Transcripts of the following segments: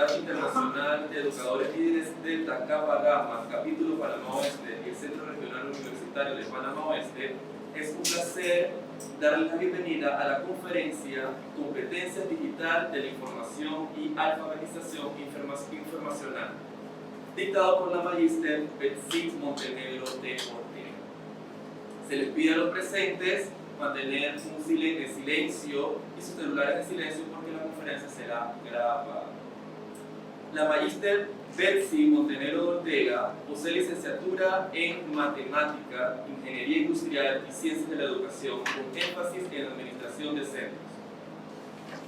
Sociedad Internacional de Educadores Líderes Delta Kappa Gamma, capítulo Panamá Oeste y el Centro Regional Universitario de Panamá Oeste, es un placer darles la bienvenida a la conferencia Competencias Digital de la Información y Alfabetización Informacional, dictado por la magíster Betsy Montenegro de Ortega. Se les pide a los presentes mantener un silencio y sus celulares en silencio porque la conferencia será grabada. La magíster Betsy Montenegro de Ortega posee licenciatura en Matemática, Ingeniería Industrial y Ciencias de la Educación, con énfasis en Administración de Centros,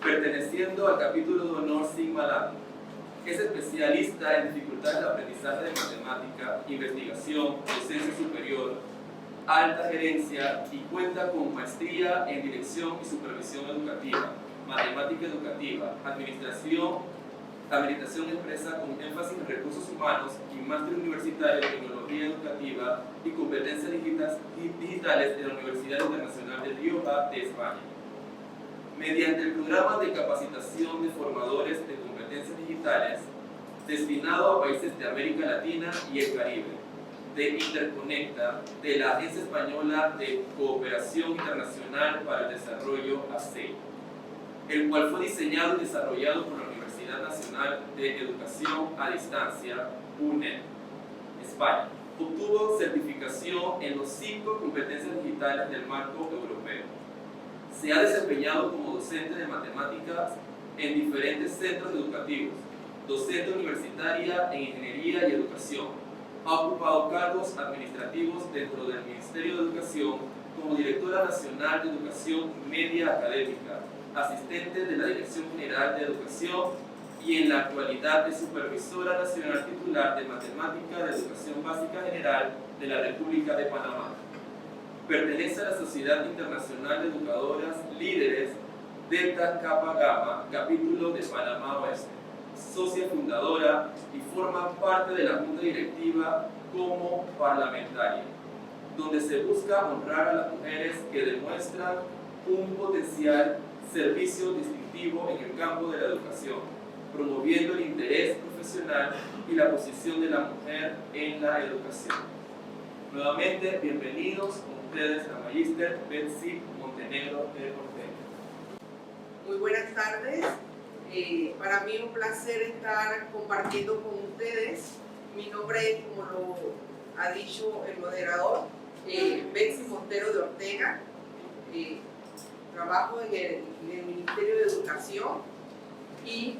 perteneciendo al capítulo de honor Sigma Lambda. Es especialista en dificultades de aprendizaje de matemática, investigación, docencia superior, alta gerencia y cuenta con maestría en dirección y supervisión educativa, matemática educativa, habilitación expresa con énfasis en recursos humanos y máster universitario en tecnología educativa y competencias digitales de la Universidad Internacional de Rioja de España. Mediante el programa de capacitación de formadores de competencias digitales destinado a países de América Latina y el Caribe, de Interconecta, de la Agencia Española de Cooperación Internacional para el Desarrollo (ACEI), el cual fue diseñado y desarrollado por la Universidad Nacional de Educación a Distancia, UNED, España. Obtuvo certificación en los 5 competencias digitales del marco europeo. Se ha desempeñado como docente de matemáticas en diferentes centros educativos, docente universitaria en Ingeniería y Educación. Ha ocupado cargos administrativos dentro del Ministerio de Educación como Directora Nacional de Educación Media Académica, asistente de la Dirección General de Educación y en la actualidad es Supervisora Nacional Titular de Matemática de Educación Básica General de la República de Panamá. Pertenece a la Sociedad Internacional de Educadoras Líderes Delta Kappa Gamma, capítulo de Panamá Oeste, socia fundadora y forma parte de la Junta Directiva como parlamentaria, donde se busca honrar a las mujeres que demuestran un potencial servicio distintivo en el campo de la educación, promoviendo el interés profesional y la posición de la mujer en la educación. Nuevamente, bienvenidos con ustedes la magíster Betsy Montenegro de Ortega. Muy buenas tardes. Para mí es un placer estar compartiendo con ustedes. Mi nombre es, como lo ha dicho el moderador, Betsy Montero de Ortega. Trabajo en el Ministerio de Educación y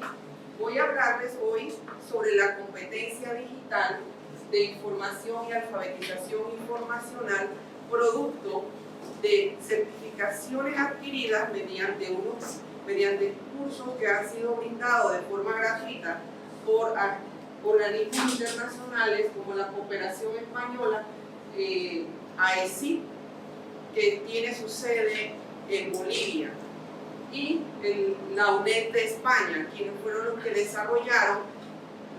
voy a hablarles hoy sobre la competencia digital de información y alfabetización informacional, producto de certificaciones adquiridas mediante cursos que han sido brindados de forma gratuita por organismos internacionales como la Cooperación Española, AECI, que tiene su sede en Bolivia, y en la UNED de España, quienes fueron los que desarrollaron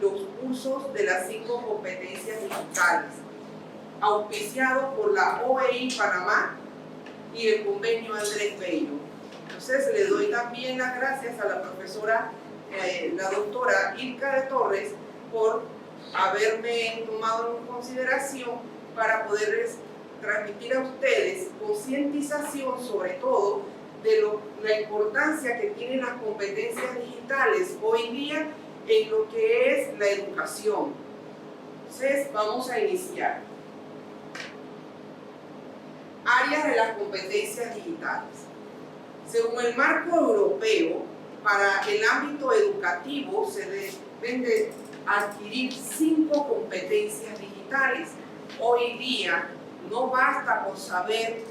los cursos de las 5 competencias digitales, auspiciados por la OEI Panamá y el convenio Andrés Bello. Entonces le doy también las gracias a la profesora, la doctora Ilka de Torres, por haberme tomado en consideración para poderles transmitir a ustedes concientización, sobre todo de la importancia que tienen las competencias digitales hoy día en lo que es la educación. Entonces vamos a iniciar. Áreas de las competencias digitales. Según el marco europeo, para el ámbito educativo se deben de adquirir 5 competencias digitales. Hoy día no basta con saber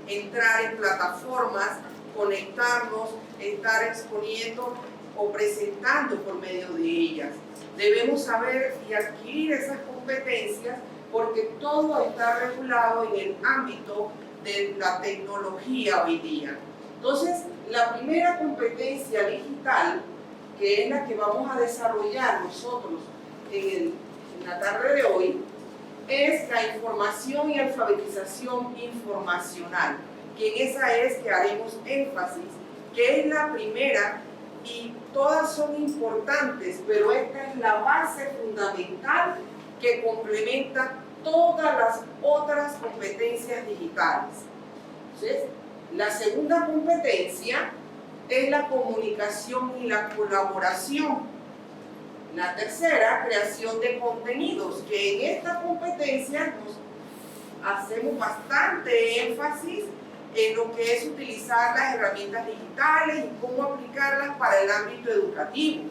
entrar en plataformas, conectarnos, estar exponiendo o presentando por medio de ellas. Debemos saber y adquirir esas competencias porque todo está regulado en el ámbito de la tecnología hoy día. Entonces, la primera competencia digital, que es la que vamos a desarrollar nosotros en la tarde de hoy, es la información y alfabetización informacional, que en esa es que haremos énfasis, que es la primera y todas son importantes, pero esta es la base fundamental que complementa todas las otras competencias digitales. Entonces, la segunda competencia es la comunicación y la colaboración. La tercera, creación de contenidos, que en esta competencia nos hacemos bastante énfasis en lo que es utilizar las herramientas digitales y cómo aplicarlas para el ámbito educativo.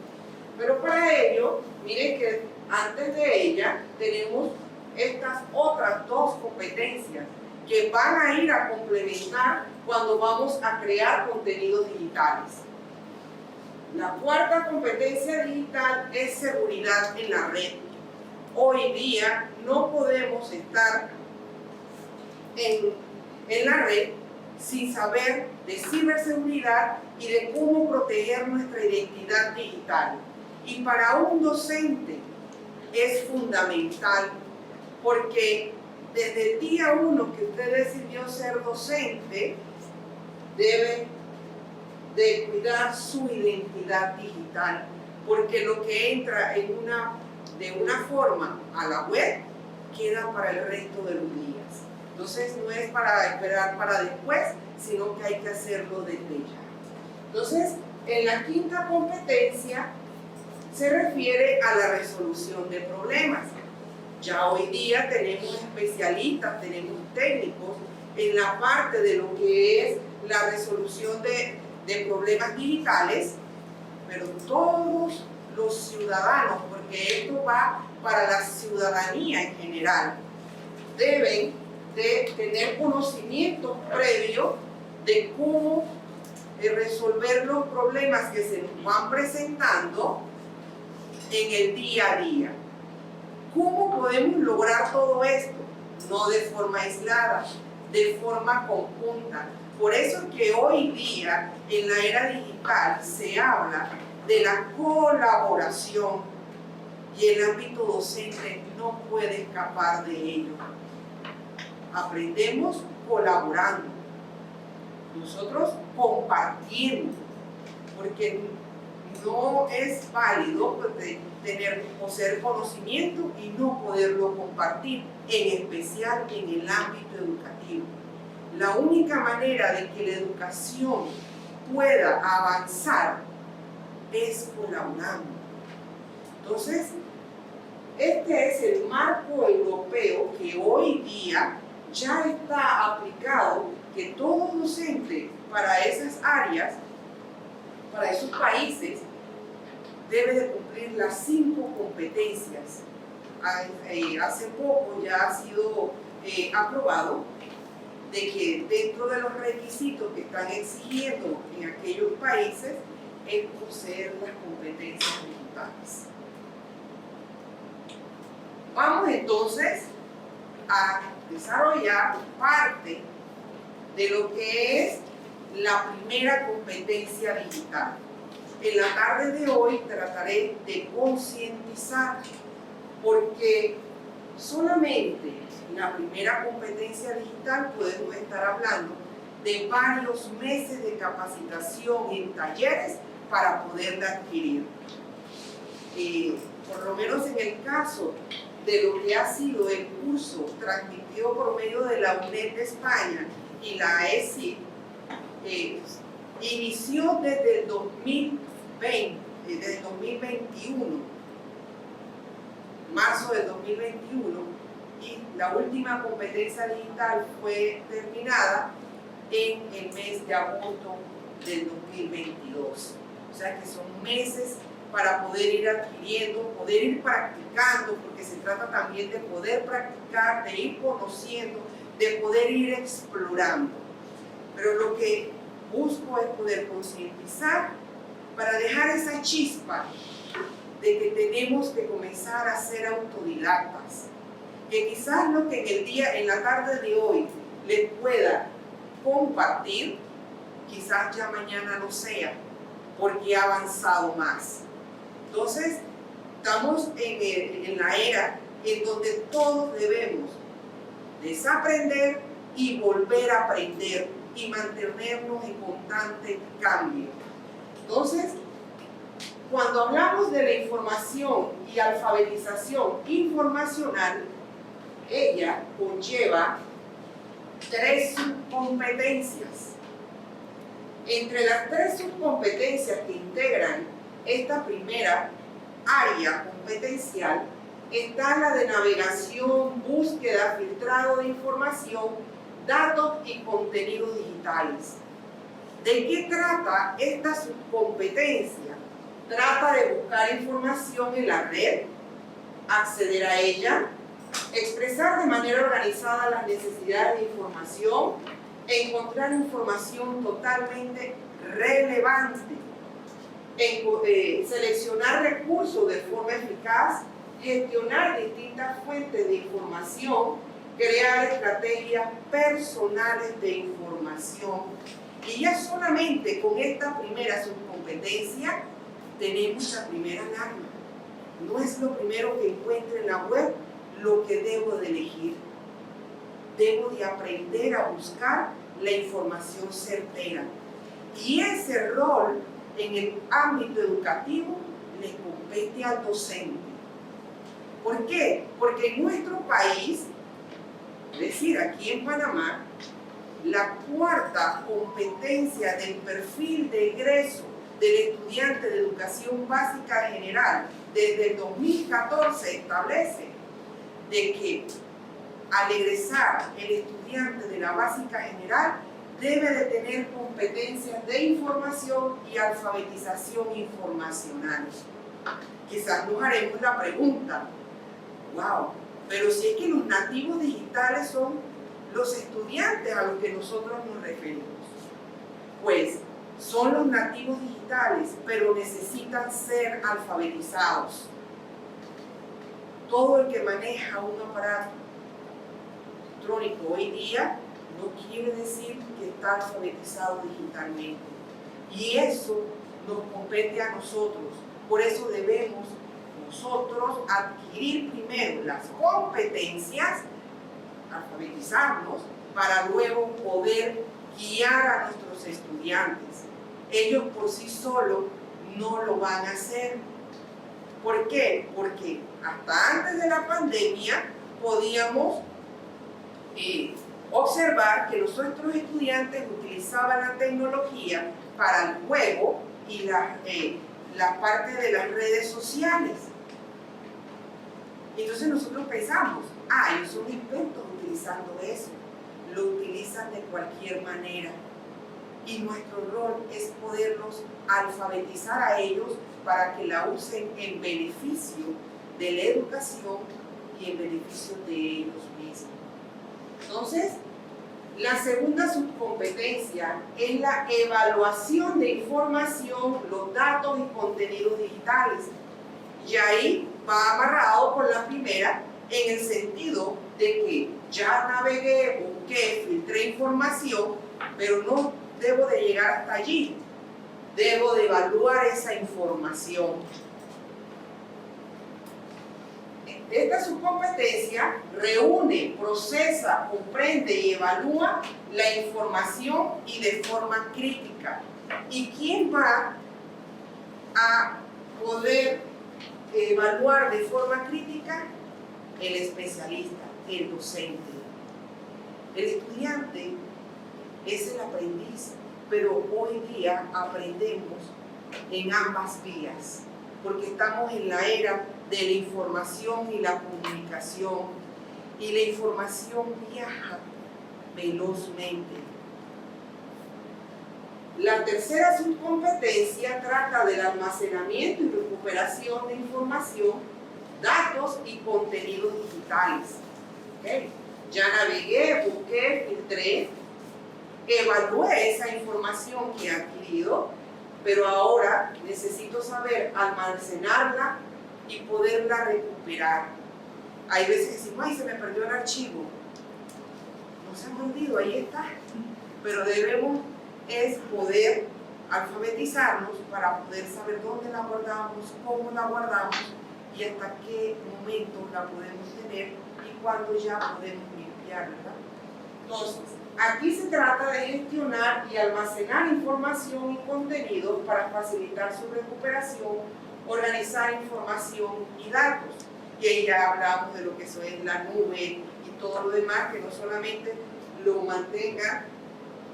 Pero para ello, miren que antes de ella tenemos estas otras dos competencias que van a ir a complementar cuando vamos a crear contenidos digitales. La cuarta competencia digital es seguridad en la red. Hoy día no podemos estar en la red sin saber de ciberseguridad y de cómo proteger nuestra identidad digital. Y para un docente es fundamental, porque desde el día 1 que usted decidió ser docente, debe de cuidar su identidad digital, porque lo que entra de una forma a la web queda para el resto de los días. Entonces no es para esperar para después, sino que hay que hacerlo desde ya. Entonces, en la quinta competencia se refiere a la resolución de problemas. Ya hoy día tenemos especialistas, tenemos técnicos en la parte de lo que es la resolución de problemas digitales, pero todos los ciudadanos, porque esto va para la ciudadanía en general, deben de tener conocimiento previo de cómo resolver los problemas que se nos van presentando en el día a día. ¿Cómo podemos lograr todo esto? No de forma aislada, de forma conjunta. Por eso es que hoy día, en la era digital, se habla de la colaboración y el ámbito docente no puede escapar de ello. Aprendemos colaborando, nosotros compartiendo, porque no es válido poseer conocimiento y no poderlo compartir, en especial en el ámbito educativo. La única manera de que la educación pueda avanzar es colaborando. Entonces, este es el marco europeo que hoy día ya está aplicado, que todo docente para esas áreas, para esos países, debe de cumplir las 5 competencias. Hace poco ya ha sido aprobado de que dentro de los requisitos que están exigiendo en aquellos países es poseer las competencias digitales. Vamos entonces a desarrollar parte de lo que es la primera competencia digital. En la tarde de hoy trataré de concientizar, porque solamente en la primera competencia digital podemos estar hablando de varios meses de capacitación en talleres para poderla adquirir. Por lo menos en el caso de lo que ha sido el curso transmitido por medio de la UNED de España y la ESIC, inició desde el 2020, desde el 2021, marzo del 2021, y la última competencia digital fue terminada en el mes de agosto del 2022. O sea que son meses para poder ir adquiriendo, poder ir practicando, porque se trata también de poder practicar, de ir conociendo, de poder ir explorando. Pero lo que busco es poder concientizar para dejar esa chispa de que tenemos que comenzar a ser autodidactas. Que quizás lo que en la tarde de hoy les pueda compartir, quizás ya mañana no sea, porque ha avanzado más. Entonces, estamos en la era en donde todos debemos desaprender y volver a aprender y mantenernos en constante cambio. Entonces, cuando hablamos de la información y alfabetización informacional, ella conlleva 3 subcompetencias. Entre las 3 subcompetencias que integran esta primera área competencial está la de navegación, búsqueda, filtrado de información, datos y contenidos digitales. ¿De qué trata esta subcompetencia? Trata de buscar información en la red, acceder a ella, expresar de manera organizada las necesidades de información, encontrar información totalmente relevante, seleccionar recursos de forma eficaz, gestionar distintas fuentes de información, crear estrategias personales de información. Y ya solamente con esta primera subcompetencia tenemos la primera alarma. No es lo primero que encuentre en la web lo que debo de elegir. Debo de aprender a buscar la información certera. Y ese rol en el ámbito educativo le compete al docente. ¿Por qué? Porque en nuestro país, es decir, aquí en Panamá, la 4ª competencia del perfil de egreso del estudiante de educación básica general desde el 2014 establece de que al egresar el estudiante de la básica general debe de tener competencias de información y alfabetización informacional. Quizás nos haremos la pregunta, wow, pero si es que los nativos digitales son los estudiantes a los que nosotros nos referimos. Pues son los nativos digitales, pero necesitan ser alfabetizados. Todo el que maneja un aparato electrónico hoy día no quiere decir que está alfabetizado digitalmente. Y eso nos compete a nosotros. Por eso debemos nosotros adquirir primero las competencias, alfabetizarnos, para luego poder guiar a nuestros estudiantes. Ellos por sí solos no lo van a hacer. ¿Por qué? Porque hasta antes de la pandemia podíamos observar que nuestros estudiantes utilizaban la tecnología para el juego y la parte de las redes sociales. Entonces nosotros pensamos, ellos son expertos utilizando eso, lo utilizan de cualquier manera. Y nuestro rol es poderlos alfabetizar a ellos para que la usen en beneficio de la educación y en beneficio de ellos mismos. Entonces, la segunda subcompetencia es la evaluación de información, los datos y contenidos digitales. Y ahí va amarrado con la primera en el sentido de que ya navegué, busqué, filtré información, pero no debo de llegar hasta allí. Debo de evaluar esa información. Esta subcompetencia reúne, procesa, comprende y evalúa la información y de forma crítica. ¿Y quién va a poder evaluar de forma crítica? El especialista, el docente. El estudiante es el aprendiz, pero hoy día aprendemos en ambas vías, porque estamos en la era de la información y la comunicación, y la información viaja velozmente. La tercera subcompetencia trata del almacenamiento y recuperación de información, datos y contenidos digitales. ¿Okay? Ya navegué, busqué, filtré, evalué esa información que he adquirido, pero ahora necesito saber almacenarla y poderla recuperar. Hay veces que decimos, se me perdió el archivo. No se ha perdido, ahí está. Pero debemos es poder alfabetizarnos para poder saber dónde la guardamos, cómo la guardamos y hasta qué momento la podemos tener y cuándo ya podemos limpiarla. Entonces, aquí se trata de gestionar y almacenar información y contenidos para facilitar su recuperación organizar información y datos. Y ahí ya hablamos de lo que eso es la nube y todo lo demás, que no solamente lo mantenga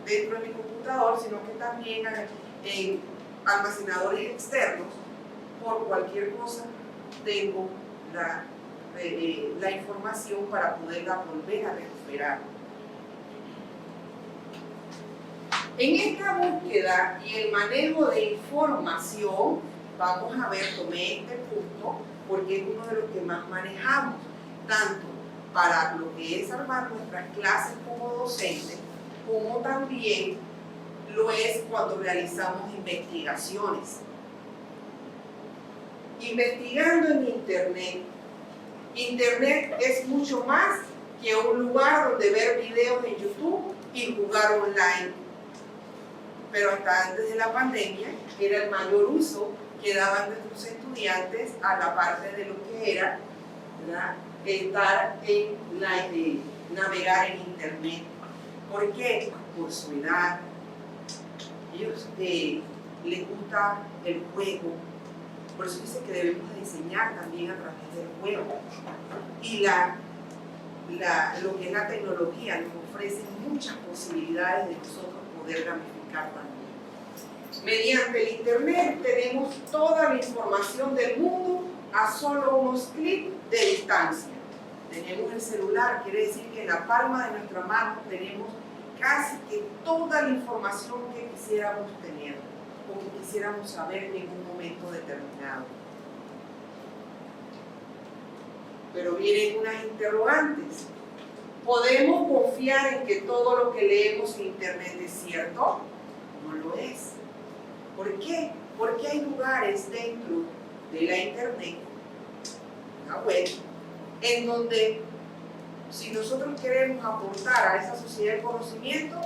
dentro de mi computador, sino que también en almacenadores externos, por cualquier cosa, tengo la información para poderla volver a recuperar. En esta búsqueda y el manejo de información, vamos a ver, tomé este punto porque es uno de los que más manejamos, tanto para lo que es armar nuestras clases como docentes, como también lo es cuando realizamos investigaciones. Investigando en Internet. Internet es mucho más que un lugar donde ver videos en YouTube y jugar online. Pero hasta antes de la pandemia era el mayor uso que daban nuestros estudiantes a la parte de lo que era navegar en Internet. ¿Por qué? Por su edad. Ellos les gusta el juego. Por eso dice que debemos de enseñar también a través del juego. Y lo que es la tecnología nos ofrece muchas posibilidades de nosotros poder gamificar también. Mediante el Internet tenemos toda la información del mundo a solo unos clics de distancia. Tenemos el celular, quiere decir que en la palma de nuestra mano tenemos casi que toda la información que quisiéramos tener o que quisiéramos saber en un momento determinado. Pero vienen unas interrogantes. ¿Podemos confiar en que todo lo que leemos en Internet es cierto? No lo es. ¿Por qué? Porque hay lugares dentro de la Internet, la web, en donde si nosotros queremos aportar a esa sociedad de conocimiento,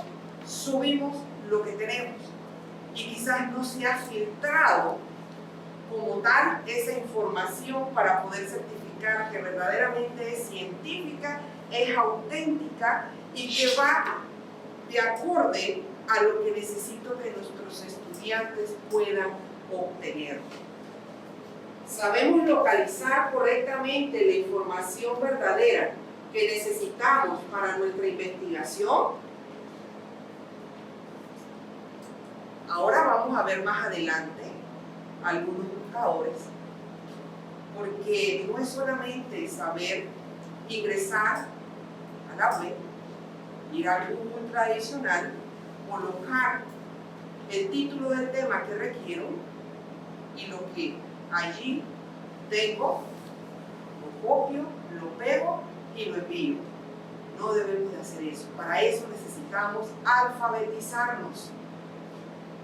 subimos lo que tenemos. Y quizás no se ha filtrado como tal esa información para poder certificar que verdaderamente es científica, es auténtica y que va de acorde a lo que necesito que nuestros estudiantes puedan obtener. ¿Sabemos localizar correctamente la información verdadera que necesitamos para nuestra investigación? Ahora vamos a ver más adelante algunos buscadores, porque no es solamente saber ingresar a la web, ir al Google tradicional, colocar el título del tema que requiero y lo que allí tengo, lo copio, lo pego y lo envío. No debemos de hacer eso. Para eso necesitamos alfabetizarnos,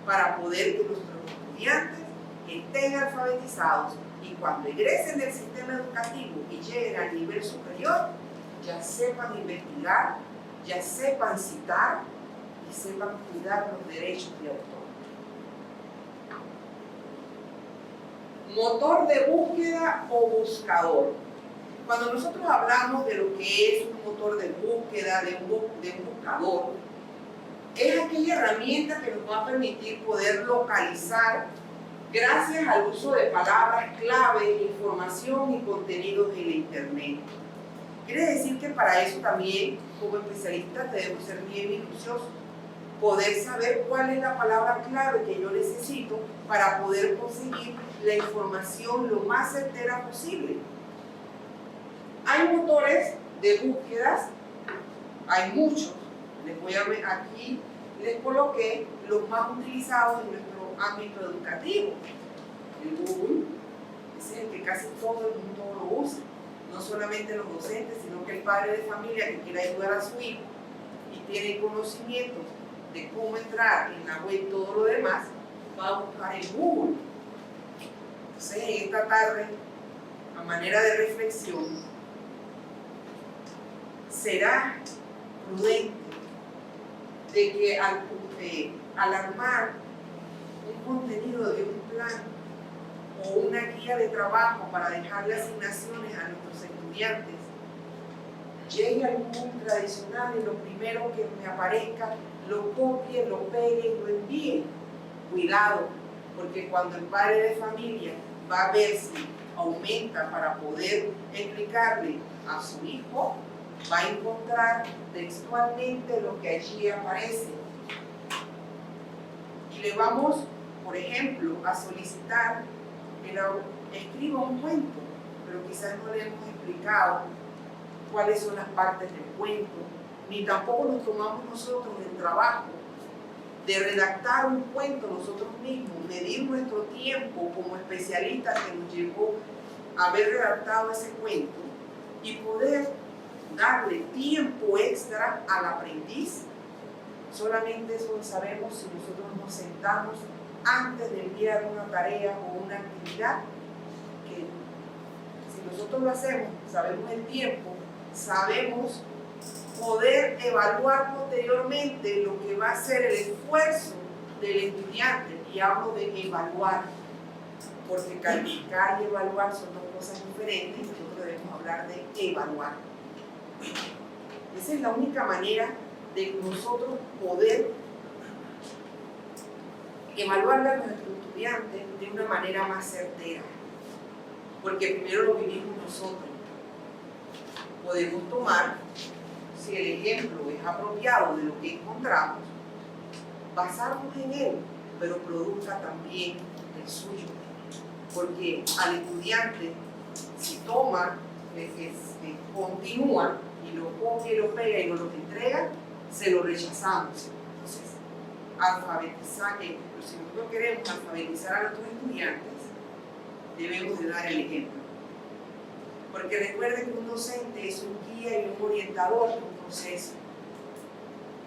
para poder que nuestros estudiantes estén alfabetizados y cuando egresen del sistema educativo y lleguen al nivel superior, ya sepan investigar, ya sepan citar y sepan cuidar los derechos de autor. Motor de búsqueda o buscador. Cuando nosotros hablamos de lo que es un motor de búsqueda, de un buscador, es aquella herramienta que nos va a permitir poder localizar, gracias al uso de palabras clave, información y contenidos en la Internet. Quiere decir que para eso también, como especialistas, debemos ser bien minuciosos, poder saber cuál es la palabra clave que yo necesito para poder conseguir la información lo más certera posible. Hay motores de búsquedas, hay muchos. Aquí les coloqué los más utilizados en nuestro ámbito educativo. El Google, ese es el que casi todo el mundo lo usa. No solamente los docentes, sino que el padre de familia que quiere ayudar a su hijo y tiene conocimientos de cómo entrar en la web y todo lo demás, va a buscar en Google. Entonces, en esta tarde, a manera de reflexión, será prudente de que al armar un contenido de un plan o una guía de trabajo para dejarle asignaciones a nuestros estudiantes, llegue al Google tradicional y lo primero que me aparezca lo copie, lo pegue y lo envíe. Cuidado, porque cuando el padre de familia va a ver si aumenta para poder explicarle a su hijo, va a encontrar textualmente lo que allí aparece. Y le vamos, por ejemplo, a solicitar que escriba un cuento, pero quizás no le hemos explicado cuáles son las partes del cuento, ni tampoco nos tomamos nosotros el trabajo de redactar un cuento nosotros mismos, medir nuestro tiempo como especialistas que nos llevó a haber redactado ese cuento y poder darle tiempo extra al aprendiz. Solamente eso lo sabemos si nosotros nos sentamos antes de enviar una tarea o una actividad, que si nosotros lo hacemos, sabemos el tiempo, sabemos poder evaluar posteriormente lo que va a ser el esfuerzo del estudiante. Y hablo de evaluar, porque calificar y evaluar son dos cosas diferentes. Nosotros debemos hablar de evaluar. Esa es la única manera de nosotros poder evaluar a nuestros estudiantes de una manera más certera, porque primero lo vivimos nosotros. Podemos tomar, si el ejemplo es apropiado de lo que encontramos, basarnos en él, pero produzca también el suyo, porque al estudiante, si toma, continúa y lo copia y lo pega y nos lo entrega, se lo rechazamos. Entonces, alfabetizar, si nosotros queremos alfabetizar a nuestros estudiantes, debemos de dar el ejemplo. Porque recuerden que un docente es un guía y un orientador de un proceso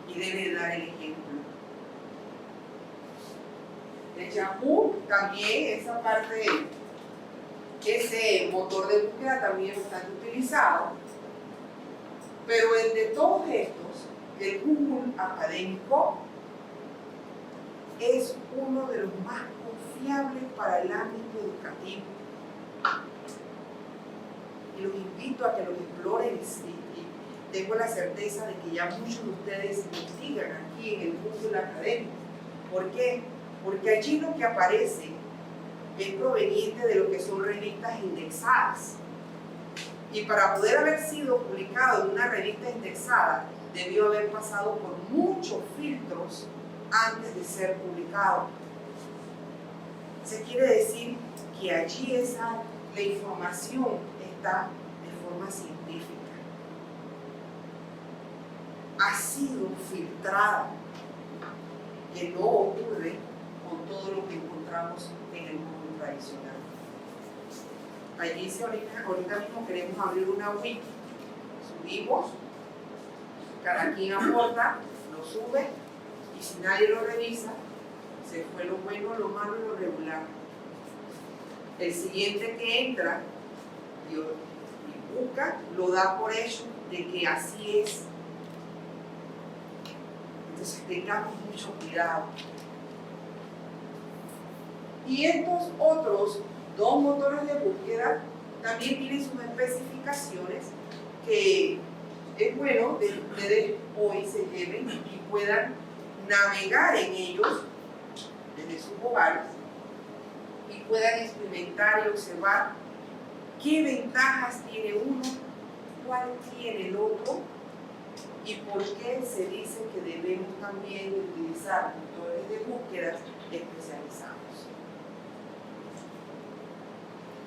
y debe de dar el ejemplo. El Yahoo también, esa parte, ese motor de búsqueda también es bastante utilizado, pero el de todos estos, el Google académico, es uno de los más confiables para el ámbito educativo. Y los invito a que los exploren y tengo la certeza de que ya muchos de ustedes investigan aquí en el Google académico. ¿Por qué? Porque allí lo que aparece es proveniente de lo que son revistas indexadas. Y para poder haber sido publicado en una revista indexada, debió haber pasado por muchos filtros antes de ser publicado. Se quiere decir que allí la información está de forma científica. Ha sido filtrada, que no ocurre con todo lo que encontramos en el mundo tradicional. Allí ahorita mismo queremos abrir una wiki, subimos, cada quien aporta, lo sube, y si nadie lo revisa, se fue lo bueno, lo malo y lo regular. El siguiente que entra y busca, lo da por hecho de que así es. Entonces tengamos mucho cuidado. Y estos otros dos motores de búsqueda también tienen sus especificaciones que es bueno que ustedes hoy se lleven y puedan navegar en ellos desde sus hogares y puedan experimentar y observar qué ventajas tiene uno, cuál tiene el otro y por qué se dice que debemos también utilizar motores de búsqueda especializados.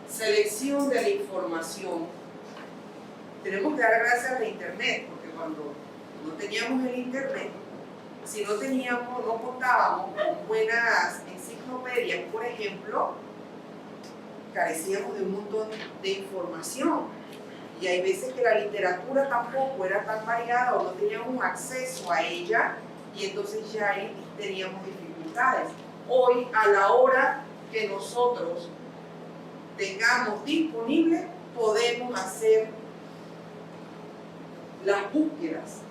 Selección de la información. Tenemos que dar gracias a la internet, porque cuando no teníamos el internet, si no contábamos con buenas enciclopedias, por ejemplo, carecíamos de un montón de información. Y hay veces que la literatura tampoco era tan variada o no teníamos acceso a ella, y entonces ya ahí teníamos dificultades. Hoy, a la hora que nosotros tengamos disponible, podemos hacer las búsquedas.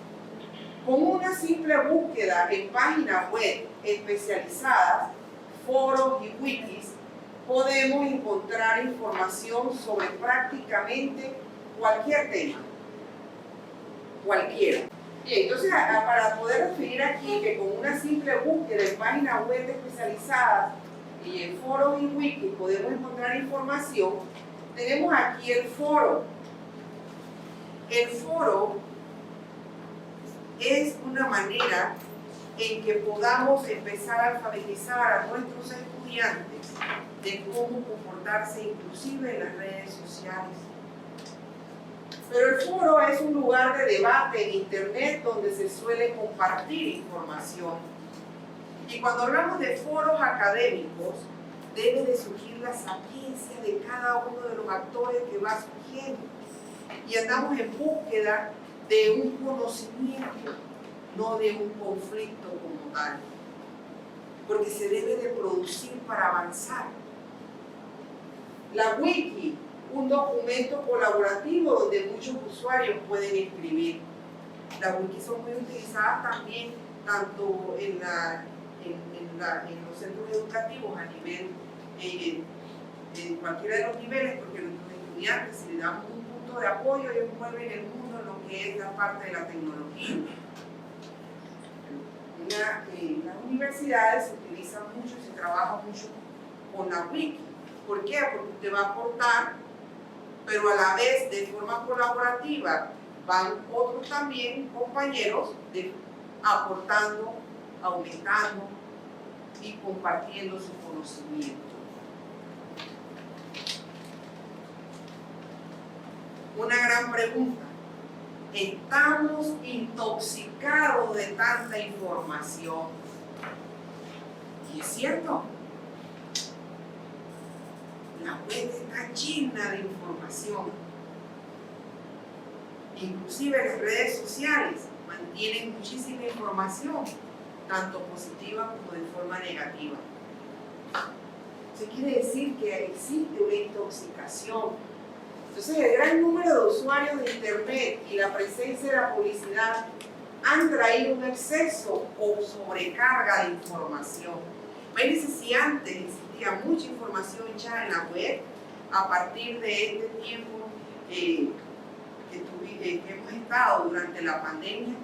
Con una simple búsqueda en páginas web especializadas, foros y wikis, podemos encontrar información sobre prácticamente cualquier tema. Cualquiera. Bien, entonces para poder definir aquí que con una simple búsqueda en páginas web especializadas y en foros y wiki podemos encontrar información, tenemos aquí el foro. El foro es una manera en que podamos empezar a alfabetizar a nuestros estudiantes de cómo comportarse inclusive en las redes sociales. Pero el foro es un lugar de debate en internet donde se suele compartir información. Y cuando hablamos de foros académicos, debe de surgir la sapiencia de cada uno de los actores que va surgiendo. Y andamos en búsqueda de un conocimiento, no de un conflicto como tal. Porque se debe de producir para avanzar. La wiki, un documento colaborativo donde muchos usuarios pueden escribir. Las wikis son muy utilizadas también, tanto en los centros educativos a nivel, en cualquiera de los niveles, porque nuestros estudiantes, si le damos un punto de apoyo, ellos mueven el mundo en lo que es la parte de la tecnología. En las universidades se utiliza mucho, se trabaja mucho con la wiki. ¿Por qué? Porque usted va a aportar, pero a la vez de forma colaborativa van otros también compañeros aportando, aumentando y compartiendo su conocimiento. Una gran pregunta: ¿estamos intoxicados de tanta información? Y es cierto, la web está llena de información. Inclusive las redes sociales mantienen muchísima información, tanto positiva como de forma negativa. Eso quiere decir que existe una intoxicación. Entonces, el gran número de usuarios de internet y la presencia de la publicidad han traído un exceso o sobrecarga de información. Imagínense si antes existía mucha información echada en la web, a partir de este tiempo que hemos estado durante la pandemia,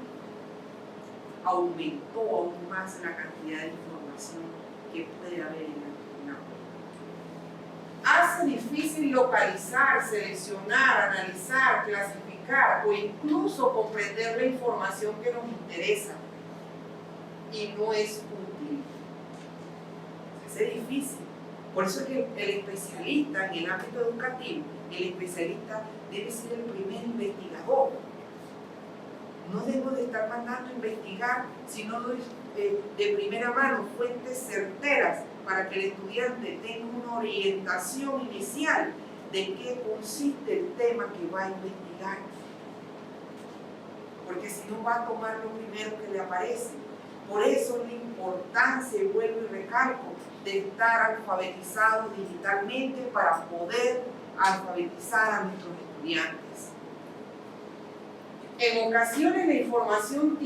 aumentó aún más la cantidad de información que puede haber en la web. Hace difícil localizar, seleccionar, analizar, clasificar o incluso comprender la información que nos interesa y no es útil. Es difícil. Por eso es que el especialista en el ámbito educativo, el especialista debe ser el primer investigador. No debo de estar mandando a investigar, sino doy de primera mano fuentes certeras para que el estudiante tenga una orientación inicial de qué consiste el tema que va a investigar. Porque si no va a tomar lo primero que le aparece. Por eso la importancia, y vuelvo y recalco, de estar alfabetizados digitalmente para poder alfabetizar a nuestros estudiantes. En ocasiones la información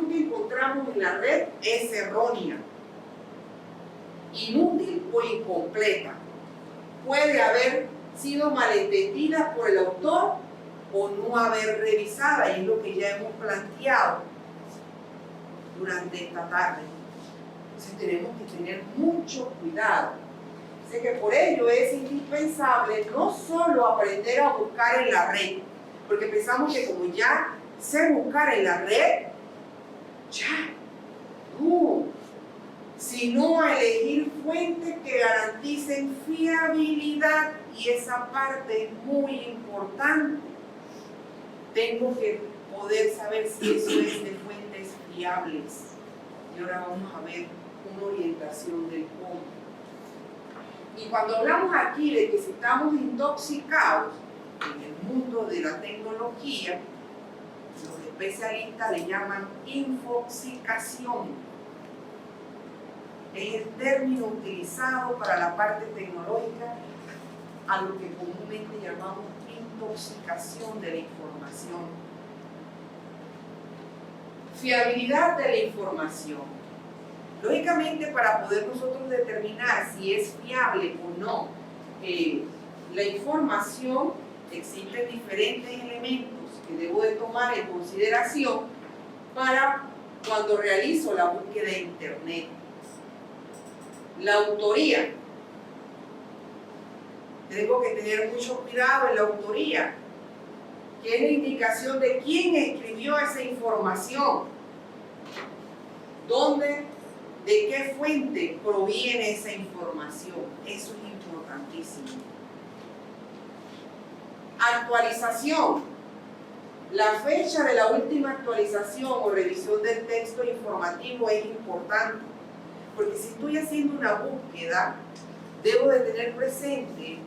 que encontramos en la red es errónea, inútil o incompleta. Puede haber sido malentendida por el autor o no haber revisada, y es lo que ya hemos planteado durante esta tarde. Entonces tenemos que tener mucho cuidado. Así que por ello es indispensable no solo aprender a buscar en la red, porque pensamos que como ya sé buscar en la red, ya, no, sino a elegir fuentes que garanticen fiabilidad, y esa parte es muy importante. Tengo que poder saber si eso es de fuentes fiables. Y ahora vamos a ver una orientación del cómo. Y cuando hablamos aquí de que si estamos intoxicados en el mundo de la tecnología, los especialistas le llaman infoxicación. Es el término utilizado para la parte tecnológica a lo que comúnmente llamamos intoxicación de la información. Fiabilidad de la información. Lógicamente, para poder nosotros determinar si es fiable o no la información, existen diferentes elementos que debo de tomar en consideración para cuando realizo la búsqueda de internet. La autoría. Tengo que tener mucho cuidado en la autoría, que es la indicación de quién escribió esa información, dónde, de qué fuente proviene esa información. Eso es importantísimo. Actualización. La fecha de la última actualización o revisión del texto informativo es importante, porque si estoy haciendo una búsqueda, debo de tener presente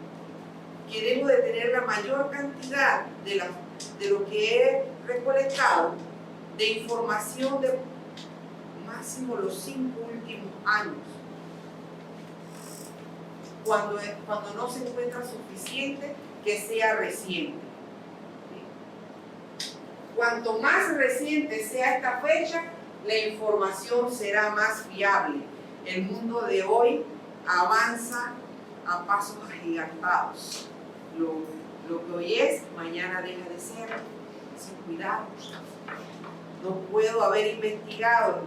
que debo de tener la mayor cantidad de lo que he recolectado de información de máximo los 5 últimos años. Cuando no se encuentra suficiente, que sea reciente. Cuanto más reciente sea esta fecha, la información será más fiable. El mundo de hoy avanza a pasos agigantados. Lo que hoy es, mañana deja de ser. Sin cuidado. No puedo haber investigado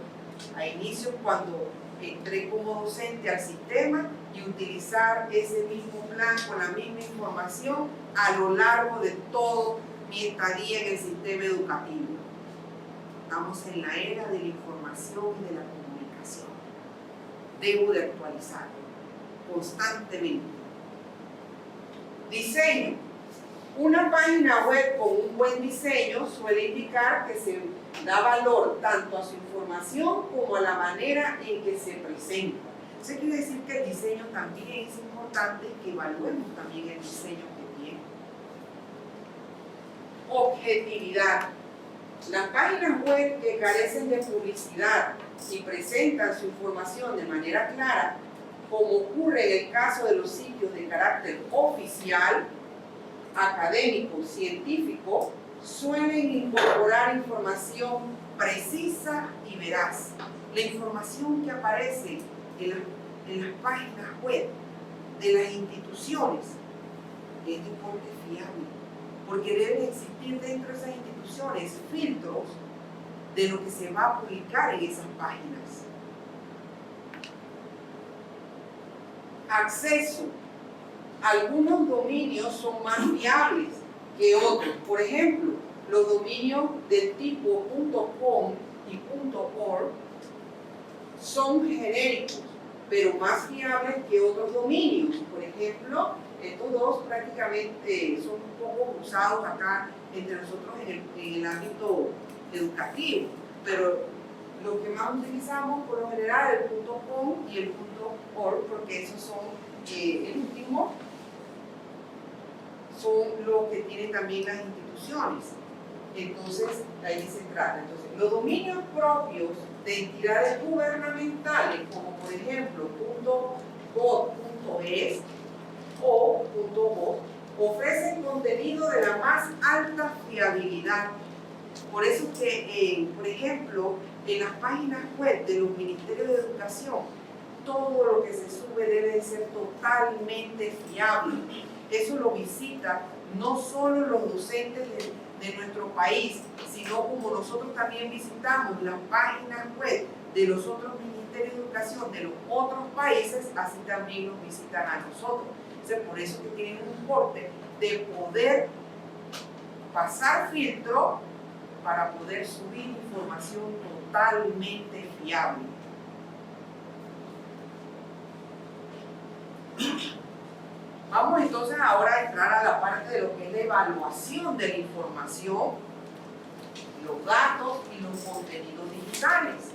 a inicios cuando entré como docente al sistema y utilizar ese mismo plan con la misma información a lo largo de todo mi estadía en el sistema educativo. Estamos en la era de la información y de la comunicación. Debo de actualizar constantemente. Diseño. Una página web con un buen diseño suele indicar que se da valor tanto a su información como a la manera en que se presenta. Eso quiere decir que el diseño también es importante y que evaluemos también el diseño que tiene. Objetividad. Las páginas web que carecen de publicidad y presentan su información de manera clara, como ocurre en el caso de los sitios de carácter oficial, académico, científico, suelen incorporar información precisa y veraz. La información que aparece en las páginas web de las instituciones es de corte fiable, porque deben existir dentro de esas instituciones filtros de lo que se va a publicar en esas páginas. Acceso. Algunos dominios son más fiables que otros. Por ejemplo, los dominios del tipo .com y .org son genéricos, pero más fiables que otros dominios. Por ejemplo, estos dos prácticamente son un poco usados acá entre nosotros en el ámbito educativo, pero lo que más utilizamos por lo general es el .com y el .org, porque esos son el último, son lo que tienen también las instituciones. Entonces, de ahí se trata. Entonces, los dominios propios de entidades gubernamentales, como por ejemplo .gov.es o .gov, ofrecen contenido de la más alta fiabilidad. Por eso que, por ejemplo, en las páginas web de los ministerios de educación, todo lo que se sube debe ser totalmente fiable. Eso lo visita no solo los docentes de nuestro país, sino como nosotros también visitamos las páginas web de los otros ministerios de educación de los otros países, así también nos visitan a nosotros. Entonces, por eso que tienen un porte de poder pasar filtro para poder subir información totalmente fiable. Vamos entonces ahora a entrar a la parte de lo que es la evaluación de la información, los datos y los contenidos digitales.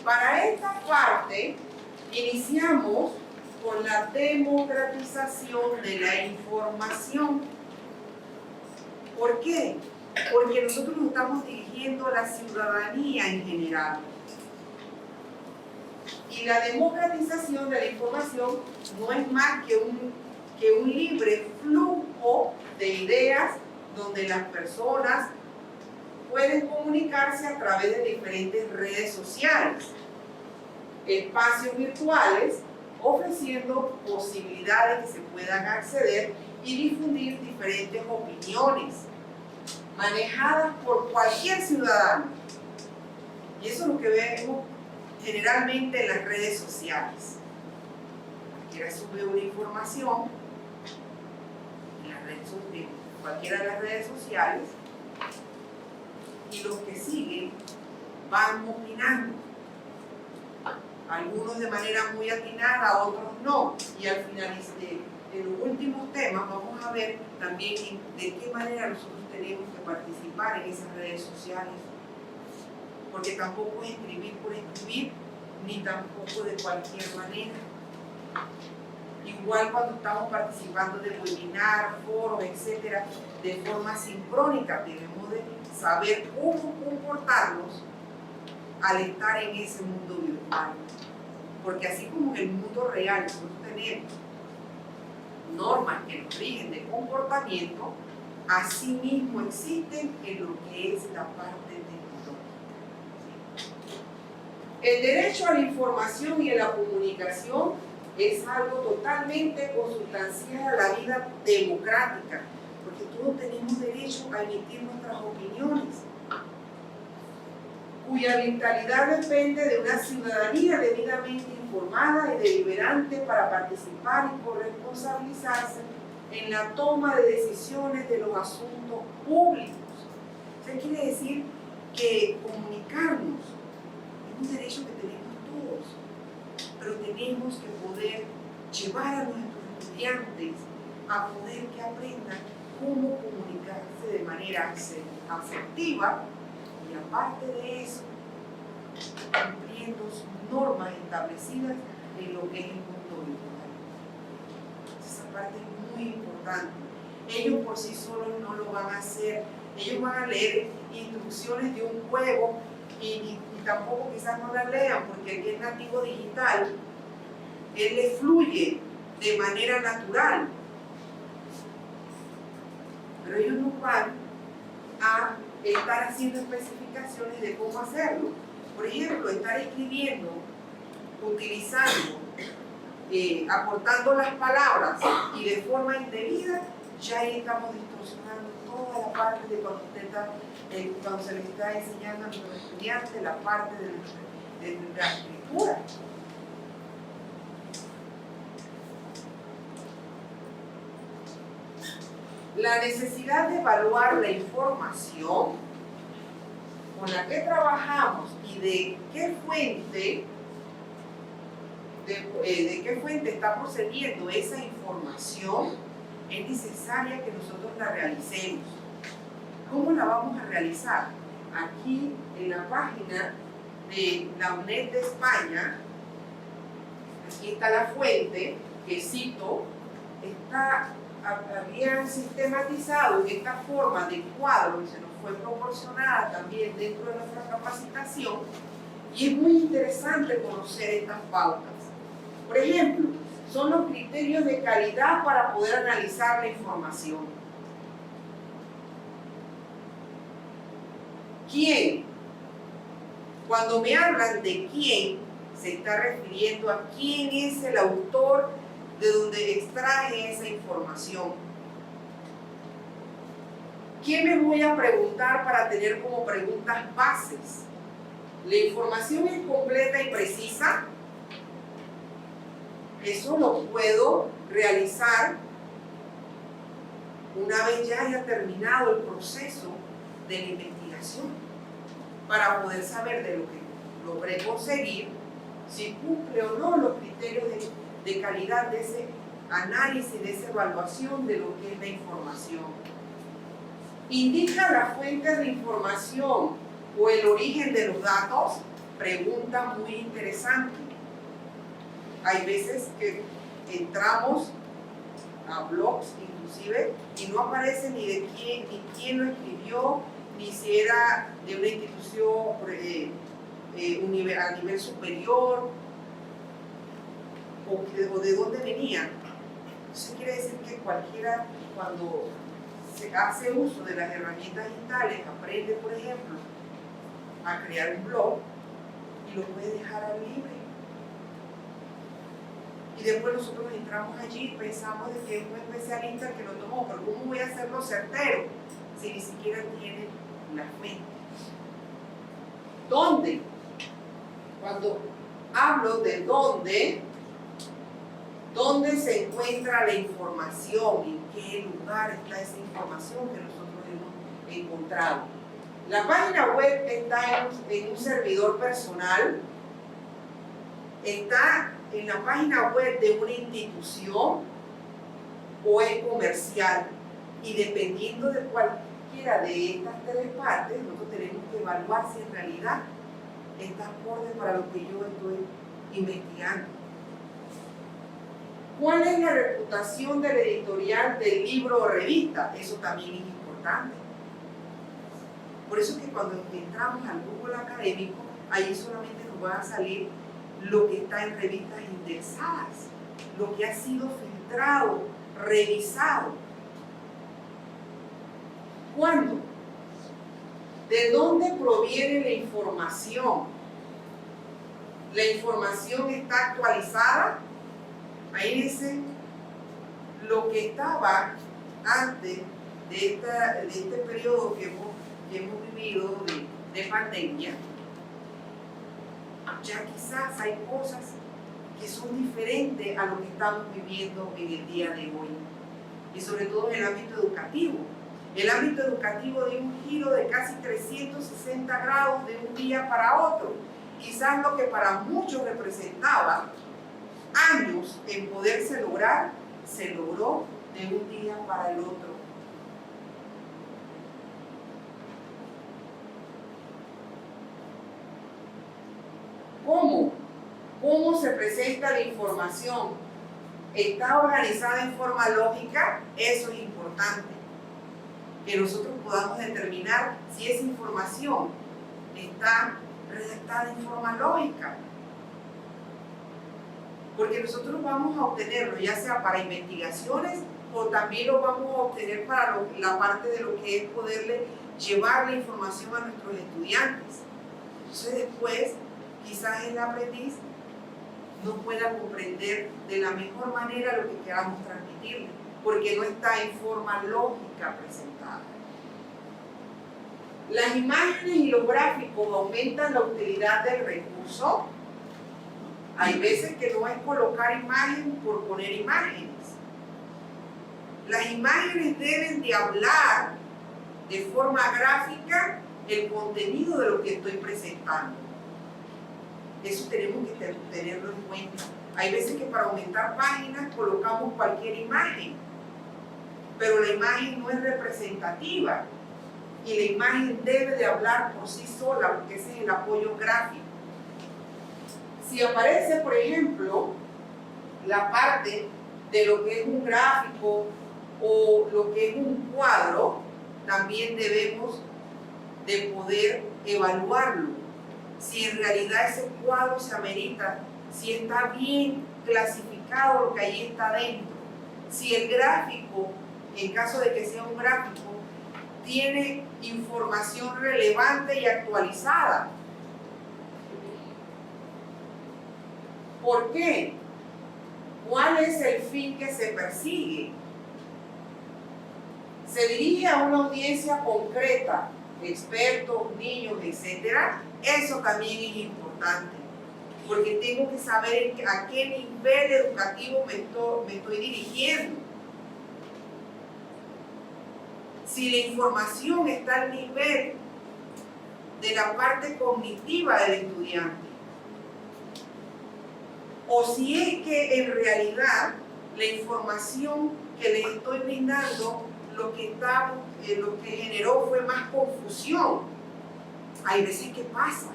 Para esta parte iniciamos con la democratización de la información. ¿Por qué? Porque nosotros nos estamos dirigiendo a la ciudadanía en general. Y la democratización de la información no es más que un libre flujo de ideas donde las personas pueden comunicarse a través de diferentes redes sociales, espacios virtuales, ofreciendo posibilidades que se puedan acceder y difundir diferentes opiniones manejadas por cualquier ciudadano. Y eso es lo que vemos generalmente en las redes sociales. cualquiera sube una información en cualquiera de las redes sociales y los que siguen van opinando. Algunos de manera muy atinada, otros no. Y al final, en los últimos temas, vamos a ver también de qué manera nosotros tenemos que participar en esas redes sociales. Porque tampoco es escribir por escribir, ni tampoco de cualquier manera. Igual cuando estamos participando de webinar, foros, etcétera, de forma sincrónica, debemos de saber cómo comportarnos al estar en ese mundo virtual. Porque así como en el mundo real nosotros tenemos normas que nos rigen de comportamiento, así mismo existen en lo que es la parte tecnológica. El derecho a la información y a la comunicación es algo totalmente consustancial a la vida democrática, porque todos tenemos derecho a emitir nuestras opiniones, cuya vitalidad depende de una ciudadanía debidamente informada y deliberante para participar y corresponsabilizarse en la toma de decisiones de los asuntos públicos. Eso quiere decir que comunicarnos es un derecho que tenemos todos, pero tenemos que poder llevar a nuestros estudiantes a poder que aprendan cómo comunicarse de manera asertiva y aparte de eso, cumpliendo normas establecidas en lo que es el mundo virtual. Esa parte es muy importante. Ellos por sí solos no lo van a hacer. Ellos van a leer instrucciones de un juego y tampoco quizás no las lean, porque el que es nativo digital, él le fluye de manera natural. Pero ellos no van a estar haciendo especificaciones de cómo hacerlo. Por ejemplo, estar escribiendo, utilizando, aportando las palabras y de forma indebida, ya ahí estamos distorsionando toda la parte de cuando se les está enseñando a nuestros estudiantes la parte de la escritura. La necesidad de evaluar la información con la que trabajamos y de qué fuente está procediendo esa información es necesaria que nosotros la realicemos. ¿Cómo la vamos a realizar? Aquí en la página de la UNED de España, aquí está la fuente que cito, habían sistematizado en esta forma de cuadro y se nos fue proporcionada también dentro de nuestra capacitación, y es muy interesante conocer estas pautas. Por ejemplo, son los criterios de calidad para poder analizar la información. ¿Quién? Cuando me hablan de quién, se está refiriendo a quién es el autor de donde extraje esa información. ¿Qué me voy a preguntar para tener como preguntas bases? ¿La información es completa y precisa? Eso lo puedo realizar una vez ya haya terminado el proceso de la investigación, para poder saber de lo que logré conseguir, si cumple o no los criterios de calidad de ese análisis, de esa evaluación de lo que es la información. ¿Indica la fuente de información o el origen de los datos? Pregunta muy interesante. Hay veces que entramos a blogs inclusive y no aparece ni de quién, ni quién lo escribió, ni si era de una institución a nivel superior o de dónde venía. Eso quiere decir que cualquiera, cuando se hace uso de las herramientas digitales, aprende, por ejemplo, a crear un blog y lo puede dejar al libre. Y después nosotros entramos allí y pensamos de que es un especialista el que lo tomó, pero ¿cómo voy a hacerlo certero si ni siquiera tiene la fuente? ¿Dónde? Cuando hablo de dónde, ¿Dónde se encuentra la información? ¿En qué lugar está esa información que nosotros hemos encontrado? La página web está en un servidor personal, está en la página web de una institución o es comercial, y dependiendo de cualquiera de estas tres partes, nosotros tenemos que evaluar si en realidad está acorde para lo que yo estoy investigando. ¿Cuál es la reputación del editorial del libro o revista? Eso también es importante. Por eso es que cuando entramos al Google académico, ahí solamente nos va a salir lo que está en revistas indexadas, lo que ha sido filtrado, revisado. ¿Cuándo? ¿De dónde proviene la información? ¿La información está actualizada? Ahí dice lo que estaba antes de este periodo que hemos vivido de pandemia. Ya quizás hay cosas que son diferentes a lo que estamos viviendo en el día de hoy, y sobre todo en el ámbito educativo. El ámbito educativo dio un giro de casi 360 grados de un día para otro. Quizás lo que para muchos representaba años en poderse lograr, se logró de un día para el otro. ¿Cómo se presenta la información? ¿Está organizada en forma lógica? Eso es importante. Que nosotros podamos determinar si esa información está redactada en forma lógica. Porque nosotros vamos a obtenerlo ya sea para investigaciones o también lo vamos a obtener para la parte de lo que es poderle llevar la información a nuestros estudiantes. Entonces después quizás el aprendiz no pueda comprender de la mejor manera lo que queramos transmitirle, porque no está en forma lógica presentada. Las imágenes y los gráficos aumentan la utilidad del recurso. Hay veces que no es colocar imagen por poner imágenes. Las imágenes deben de hablar de forma gráfica el contenido de lo que estoy presentando. Eso tenemos que tenerlo en cuenta. Hay veces que para aumentar páginas colocamos cualquier imagen, pero la imagen no es representativa y la imagen debe de hablar por sí sola, porque ese es el apoyo gráfico. Si aparece, por ejemplo, la parte de lo que es un gráfico o lo que es un cuadro, también debemos de poder evaluarlo. Si en realidad ese cuadro se amerita, si está bien clasificado lo que ahí está dentro, si el gráfico, en caso de que sea un gráfico, tiene información relevante y actualizada. ¿Por qué? ¿Cuál es el fin que se persigue? ¿Se dirige a una audiencia concreta, expertos, niños, etcétera? Eso también es importante, porque tengo que saber a qué nivel educativo me estoy dirigiendo. Si la información está al nivel de la parte cognitiva del estudiante, o si es que en realidad la información que les estoy brindando lo que generó fue más confusión. Hay veces que pasa,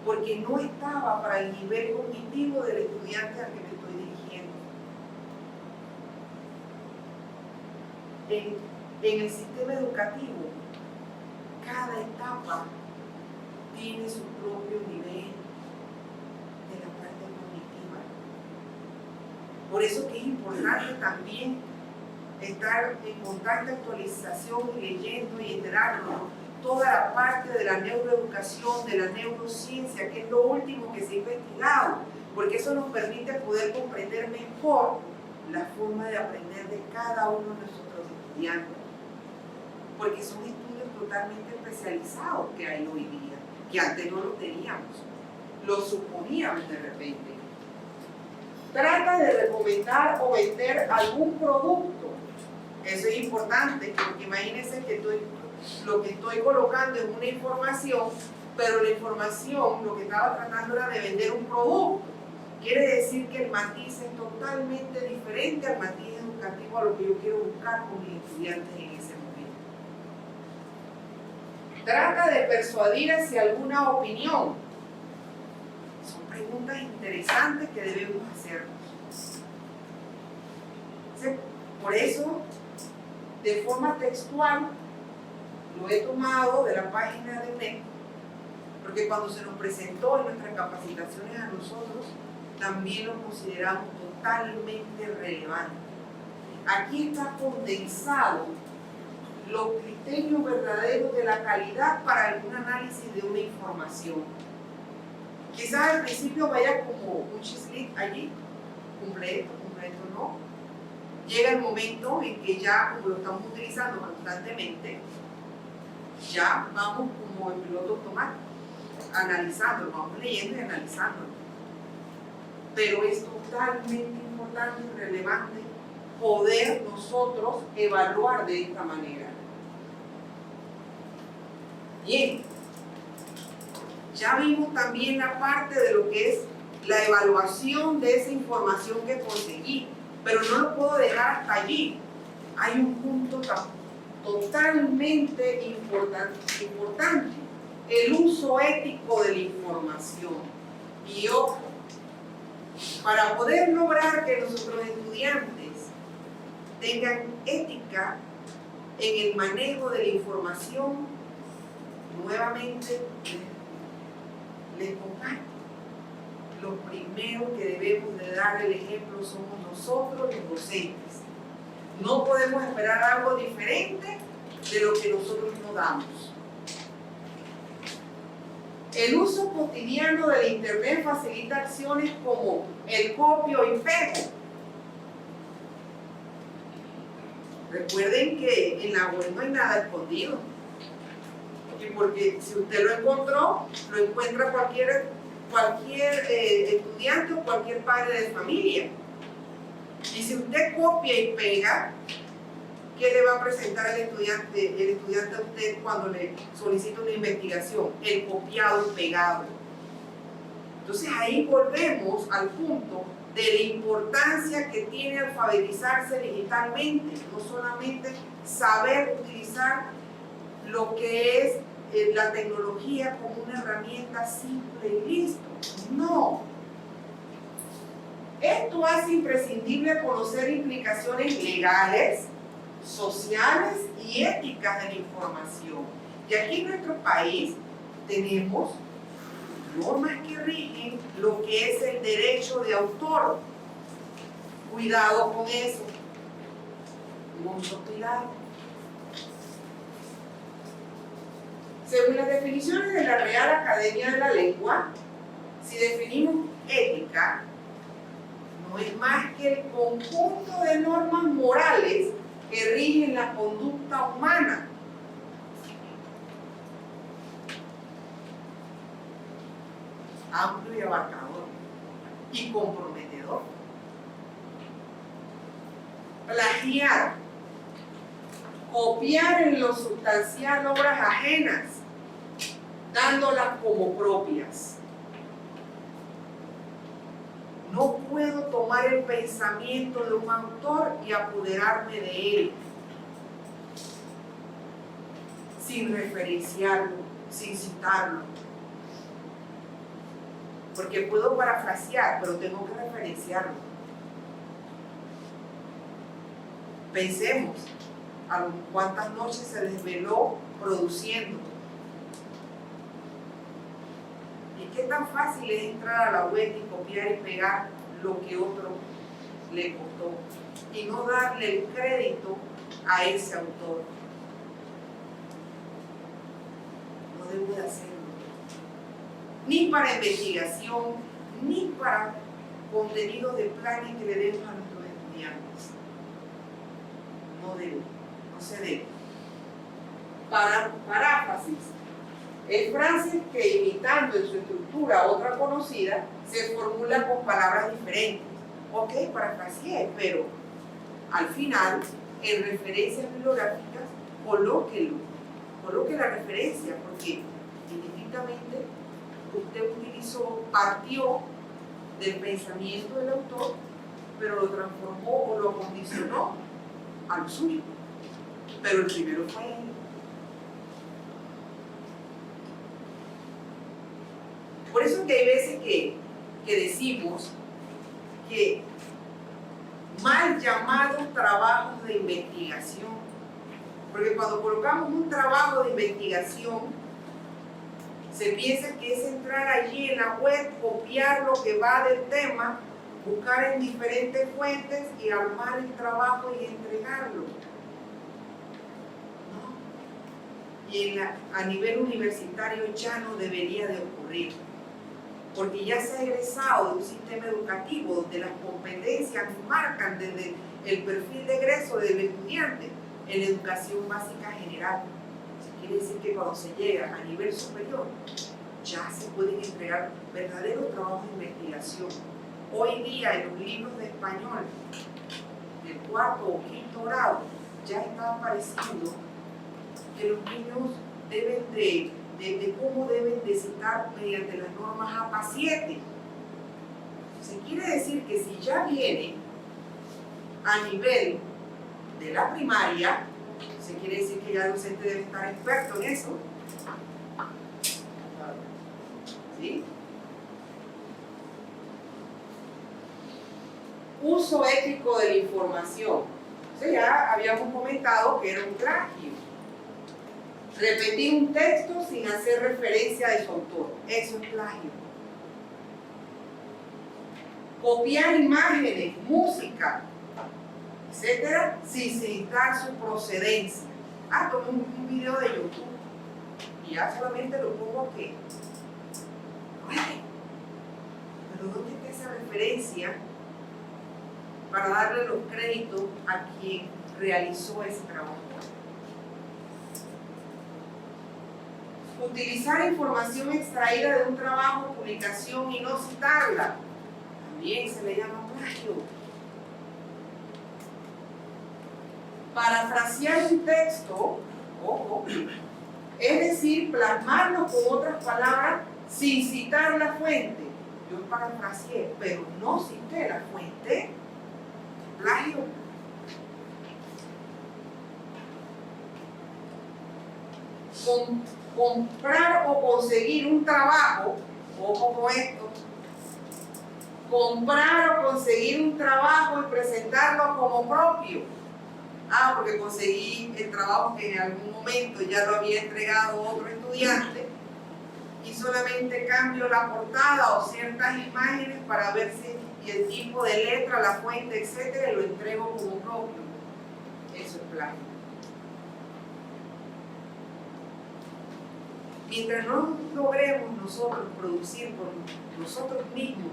porque no estaba para el nivel cognitivo del estudiante al que me estoy dirigiendo. En el sistema educativo, cada etapa tiene su propio nivel de la parte cognitiva. Por eso que es importante también estar en constante actualización y leyendo y enterarnos toda la parte de la neuroeducación, de la neurociencia, que es lo último que se ha investigado, porque eso nos permite poder comprender mejor la forma de aprender de cada uno de nuestros estudiantes, porque son estudios totalmente especializados que hay hoy día, que antes no lo teníamos, lo suponíamos de repente. trata de recomendar o vender algún producto. Eso es importante, porque imagínense que lo que estoy colocando es una información, pero la información lo que estaba tratando era de vender un producto. Quiere decir que el matiz es totalmente diferente al matiz educativo a lo que yo quiero buscar con mis estudiantes en ese momento. Trata de persuadir hacia alguna opinión. Son preguntas interesantes que debemos hacernos. Por eso, de forma textual, lo he tomado de la página de UNED, porque cuando se nos presentó en nuestras capacitaciones a nosotros, también lo consideramos totalmente relevante. Aquí está condensado los criterios verdaderos de la calidad para algún análisis de una información. Quizás al principio vaya como un chislit allí, completo no. Llega el momento en que ya, como lo estamos utilizando constantemente, ya vamos como en piloto automático, analizando, vamos leyendo y analizando. Pero es totalmente importante y relevante poder nosotros evaluar de esta manera. Bien, ya vimos también la parte de lo que es la evaluación de esa información que conseguí, pero no lo puedo dejar hasta allí. Hay un punto totalmente importante, el uso ético de la información. Y ojo, para poder lograr que nuestros estudiantes tengan ética en el manejo de la información, nuevamente les comparto. Los primeros que debemos de dar el ejemplo somos nosotros los docentes. No podemos esperar algo diferente de lo que nosotros nos damos. El uso cotidiano del Internet facilita acciones como el copio y pego. Recuerden que en la web no hay nada escondido. Y porque si usted lo encontró, lo encuentra cualquier estudiante o cualquier padre de familia. Y si usted copia y pega, ¿qué le va a presentar el estudiante a usted cuando le solicita una investigación? El copiado y pegado. Entonces ahí volvemos al punto de la importancia que tiene alfabetizarse digitalmente, no solamente saber utilizar lo que es la tecnología como una herramienta simple y listo. No. Esto hace imprescindible conocer implicaciones legales, sociales y éticas de la información. Y aquí en nuestro país tenemos normas que rigen lo que es el derecho de autor. Cuidado con eso. Mucho cuidado. Según las definiciones de la Real Academia de la Lengua, si definimos ética, no es más que el conjunto de normas morales que rigen la conducta humana. Amplio y abarcador y comprometedor. Plagiar, copiar en lo sustancial obras ajenas, dándolas como propias. No puedo tomar el pensamiento de un autor y apoderarme de él sin referenciarlo, sin citarlo. Porque puedo parafrasear, pero tengo que referenciarlo. Pensemos a cuántas noches se desveló produciendo. ¿Y qué tan fácil es entrar a la web y copiar y pegar lo que otro le costó? Y no darle el crédito a ese autor. No debo de hacerlo. Ni para investigación, ni para contenido de planes que le demos a nuestros estudiantes. No debe, no se debe. Paráfrasis. Es frases que imitando en su estructura otra conocida, se formula con palabras diferentes. Ok, parafraseé, pero al final, en referencias bibliográficas, coloque la referencia, porque indistintamente usted partió del pensamiento del autor, pero lo transformó o lo acondicionó a lo suyo. Pero el primero fue él. Por eso que hay veces que decimos que mal llamados trabajos de investigación, porque cuando colocamos un trabajo de investigación, se piensa que es entrar allí en la web, copiar lo que va del tema, buscar en diferentes fuentes y armar el trabajo y entregarlo. ¿No? Y a nivel universitario ya no debería de ocurrir, porque ya se ha egresado de un sistema educativo donde las competencias marcan desde el perfil de egreso del estudiante en la educación básica general. Quiere decir que cuando se llega a nivel superior, ya se pueden entregar verdaderos trabajos de investigación. Hoy día en los libros de español, del 4º o 5º grado, ya está apareciendo que los niños deben de cómo deben de citar mediante las normas APA 7. Se quiere decir que si ya viene a nivel de la primaria, se quiere decir que ya el docente debe estar experto en eso. ¿Sí? Uso ético de la información. O sea, ya habíamos comentado que era un plagio. Repetir un texto sin hacer referencia de su autor. Eso es plagio. Copiar imágenes, música, etcétera, sin citar su procedencia. Tomo un video de YouTube y ya solamente lo pongo aquí. Pero ¿dónde está esa referencia para darle los créditos a quien realizó ese trabajo? Utilizar información extraída de un trabajo, publicación y no citarla, también se le llama plagio. Parafrasear un texto, ojo, es decir, plasmarlo con otras palabras sin citar la fuente. Yo parafraseé, pero no cité la fuente. Plagio. Comprar o conseguir un trabajo, ojo con esto, comprar o conseguir un trabajo y presentarlo como propio. Porque conseguí el trabajo que en algún momento ya lo había entregado otro estudiante y solamente cambio la portada o ciertas imágenes para ver si el tipo de letra, la fuente, etcétera, y lo entrego como propio. Eso es plagio. Mientras no logremos nosotros producir por nosotros mismos,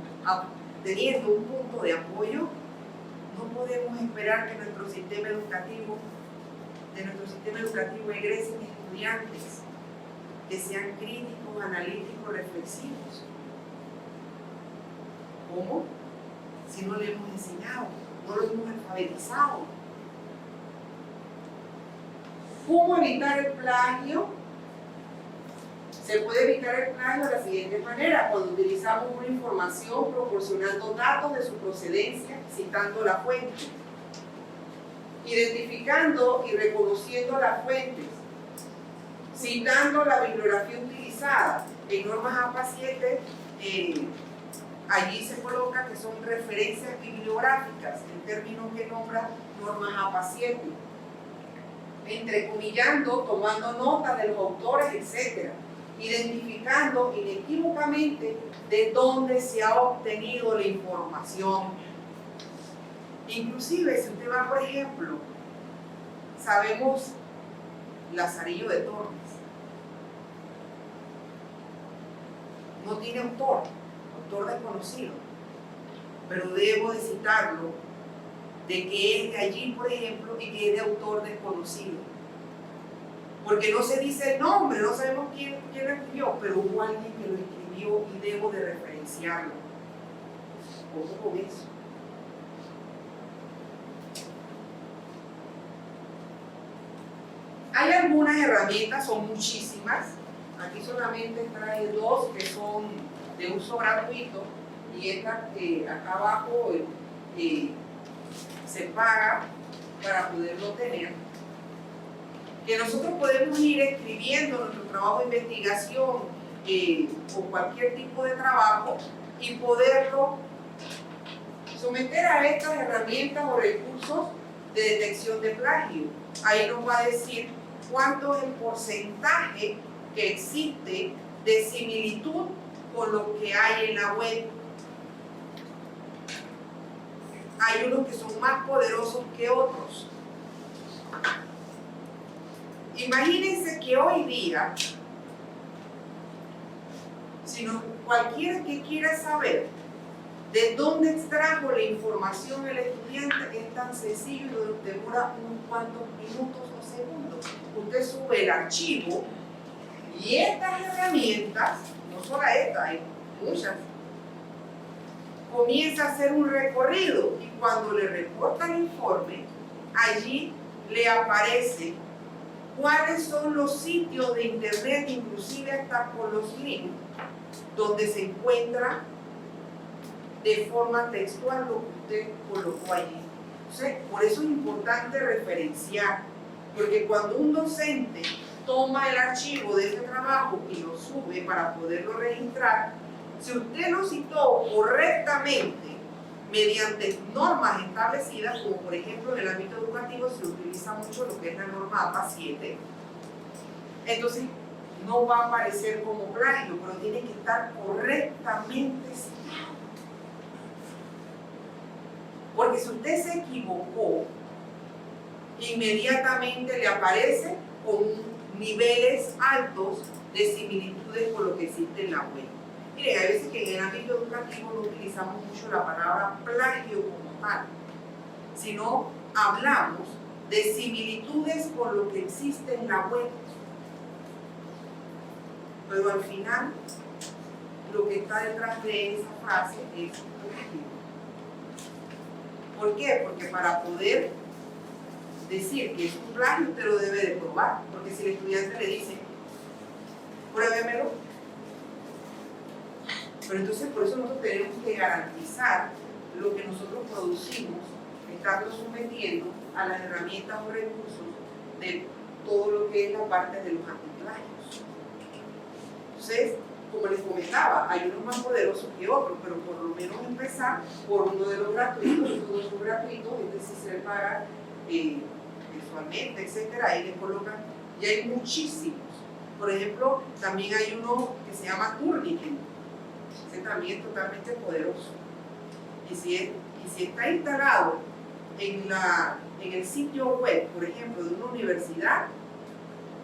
teniendo un punto de apoyo, no podemos esperar que de nuestro sistema educativo egresen estudiantes que sean críticos, analíticos, reflexivos. ¿Cómo? Si no le hemos enseñado, no lo hemos alfabetizado. ¿Cómo evitar el plagio? Se puede evitar el plagio de la siguiente manera: cuando utilizamos una información proporcionando datos de su procedencia, citando la fuente, identificando y reconociendo las fuentes, citando la bibliografía utilizada. En normas APA 7, allí se coloca que son referencias bibliográficas, el término que nombra normas APA 7, entrecomillando, tomando nota de los autores, etc., identificando inequívocamente de dónde se ha obtenido la información. Inclusive, si usted va, por ejemplo, sabemos Lazarillo de Tormes, no tiene autor desconocido, pero debo de citarlo de que es de allí, por ejemplo, y que es de autor desconocido. Porque no se dice el nombre, no sabemos quién lo escribió, pero hubo alguien que lo escribió y debo de referenciarlo. Ojo con eso. Hay algunas herramientas, son muchísimas. Aquí solamente traje dos que son de uso gratuito y esta acá abajo se paga para poderlo tener. Que nosotros podemos ir escribiendo nuestro trabajo de investigación o cualquier tipo de trabajo y poderlo someter a estas herramientas o recursos de detección de plagio. Ahí nos va a decir cuánto es el porcentaje que existe de similitud con lo que hay en la web. Hay unos que son más poderosos que otros. Imagínense que hoy día, cualquiera que quiera saber de dónde extrajo la información el estudiante, es tan sencillo y demora unos cuantos minutos o segundos. Usted sube el archivo y estas herramientas, no solo esta, hay muchas, comienza a hacer un recorrido y cuando le reporta el informe, allí le aparece cuáles son los sitios de internet, inclusive hasta con los links, donde se encuentra de forma textual lo que usted colocó allí. Entonces, por eso es importante referenciar, porque cuando un docente toma el archivo de ese trabajo y lo sube para poderlo registrar, si usted lo citó correctamente mediante normas establecidas, como por ejemplo en el ámbito educativo se utiliza mucho lo que es la norma APA 7, entonces no va a aparecer como plagio, pero tiene que estar correctamente citado. Porque si usted se equivocó, inmediatamente le aparece con niveles altos de similitudes con lo que existe en la web. Miren, hay veces que en el ámbito educativo no utilizamos mucho la palabra plagio como tal, sino hablamos de similitudes con lo que existe en la web. Pero al final, lo que está detrás de esa frase es plagio. ¿Por qué? Porque para poder decir que es un plagio, usted lo debe de probar. Porque si el estudiante le dice, pruébemelo. Pero entonces por eso nosotros tenemos que garantizar lo que nosotros producimos, estando sometiendo a las herramientas o recursos de todo lo que es la parte de los antiplagios. Entonces, como les comentaba, hay unos más poderosos que otros, pero por lo menos empezar por uno de los gratuitos, todos son gratuitos, es decir, se le paga mensualmente, etcétera, ahí le colocan, y hay muchísimos. Por ejemplo, también hay uno que se llama Turnitin, ese también es totalmente poderoso. Y si está instalado en el sitio web, por ejemplo, de una universidad,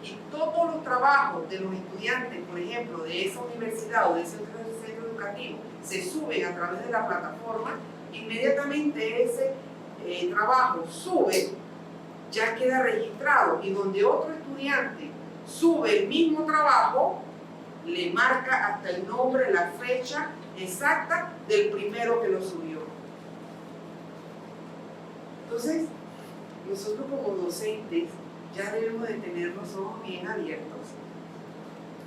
y todos los trabajos de los estudiantes, por ejemplo, de esa universidad o de ese centro educativo, se suben a través de la plataforma, inmediatamente ese trabajo sube, ya queda registrado, y donde otro estudiante sube el mismo trabajo, le marca hasta el nombre, la fecha exacta del primero que lo subió. Entonces, nosotros como docentes ya debemos de tener los ojos bien abiertos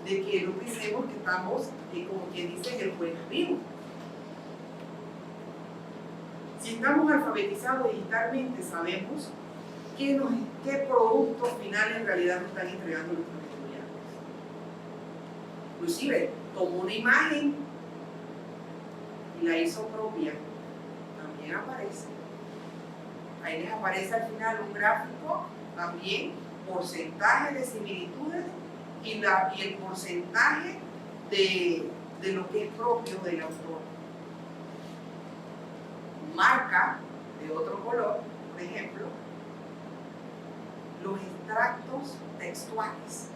de que no pensemos que estamos, como quien dice, en el juego vivo. Si estamos alfabetizados digitalmente, sabemos qué producto final en realidad nos están entregando nuestros estudiantes. Inclusive, tomó una imagen y la hizo propia, también aparece. Ahí les aparece al final un gráfico, también porcentaje de similitudes y el porcentaje de lo que es propio del autor. Marca de otro color, por ejemplo, los extractos textuales.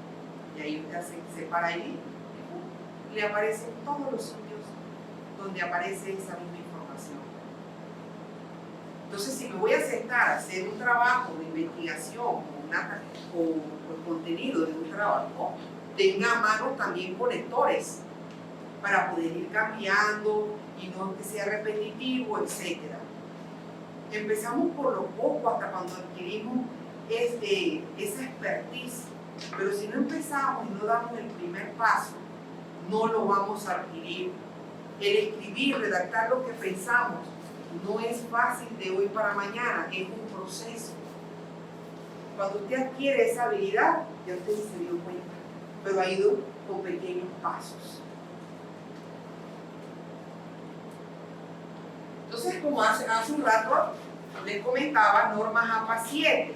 Y ahí usted separa ahí, le aparecen todos los sitios donde aparece esa misma información. Entonces, si me voy a sentar a hacer un trabajo de investigación o el contenido de un trabajo, tenga a mano también conectores para poder ir cambiando y no que sea repetitivo, etc. Empezamos por lo poco hasta cuando adquirimos esa expertise, pero si no empezamos y no damos el primer paso, no lo vamos a adquirir. El escribir, redactar lo que pensamos, no es fácil de hoy para mañana, es un proceso. Cuando usted adquiere esa habilidad, ya usted se dio cuenta, pero ha ido con pequeños pasos. Entonces, como hace un rato les comentaba, normas APA 7.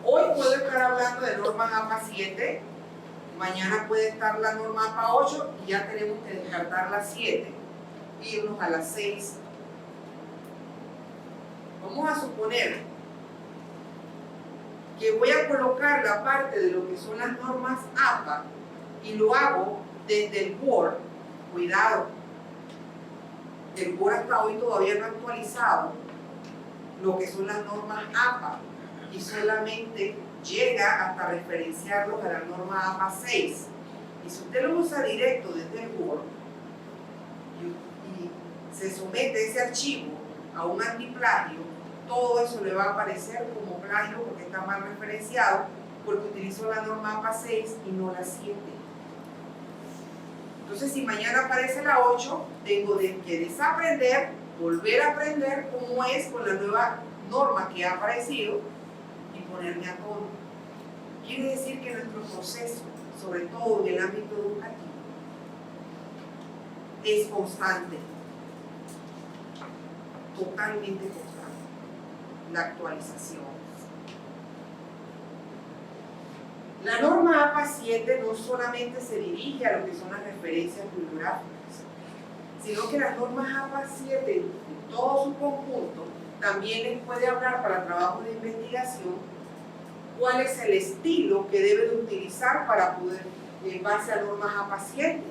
Hoy puedo estar hablando de normas APA 7, mañana puede estar la norma APA 8 y ya tenemos que descartar la 7, irnos a la 6. Vamos a suponer que voy a colocar la parte de lo que son las normas APA y lo hago desde el Word. Cuidado, el Word hasta hoy todavía no ha actualizado lo que son las normas APA y solamente llega hasta referenciarlos a la norma APA 6. Y si usted lo usa directo desde el Word y se somete ese archivo a un antiplagio, todo eso le va a aparecer como plagio porque está mal referenciado, porque utilizó la norma APA 6 y no la 7. Entonces, si mañana aparece la 8, tengo que desaprender, volver a aprender cómo es con la nueva norma que ha aparecido y ponerme a tono. Quiere decir que nuestro proceso, sobre todo en el ámbito educativo, es constante, totalmente constante. La actualización. La norma APA 7 no solamente se dirige a lo que son las referencias bibliográficas, sino que las normas APA 7 en todo su conjunto también les puede hablar para trabajos de investigación cuál es el estilo que debe de utilizar para poder, en base a normas APA 7.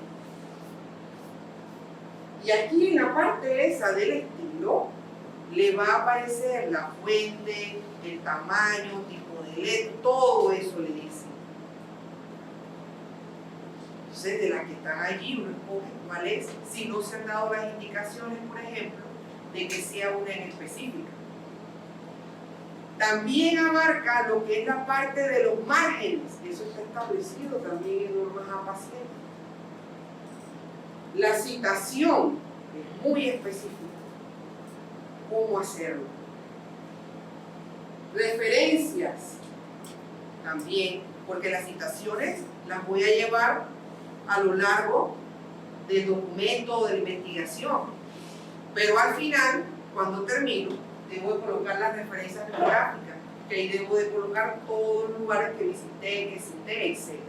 Y aquí en la parte esa del estilo le va a aparecer la fuente, el tamaño, tipo de letra, todo eso le dice. Entonces, de las que están allí, uno escoge cuál es, si no se han dado las indicaciones, por ejemplo, de que sea una en específica. También abarca lo que es la parte de los márgenes, eso está establecido también en normas APA 7. La citación es muy específica. ¿Cómo hacerlo? Referencias también, porque las citaciones las voy a llevar a lo largo del documento o de la investigación, pero al final, cuando termino, debo de colocar las referencias bibliográficas, que ahí debo de colocar todos los lugares que visité, que cité, etc.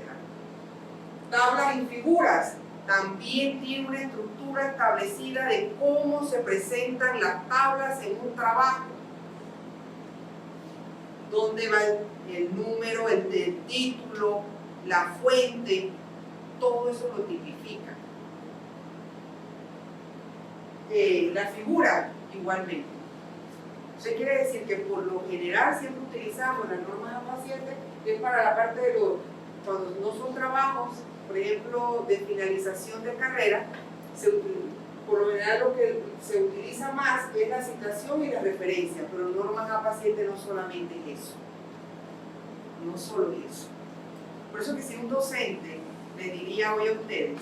Tablas y figuras también tiene una estructura establecida de cómo se presentan las tablas en un trabajo. Dónde va el número, el título, la fuente, todo eso lo tipifica. La figura, igualmente. Eso quiere decir que por lo general siempre utilizamos las normas APA 7, es para la parte de los, cuando no son trabajos, por ejemplo, de finalización de carrera, por lo general lo que se utiliza más es la citación y la referencia, pero normas APA 7 no solamente es eso, no solo eso. Por eso que si un docente le diría hoy a ustedes,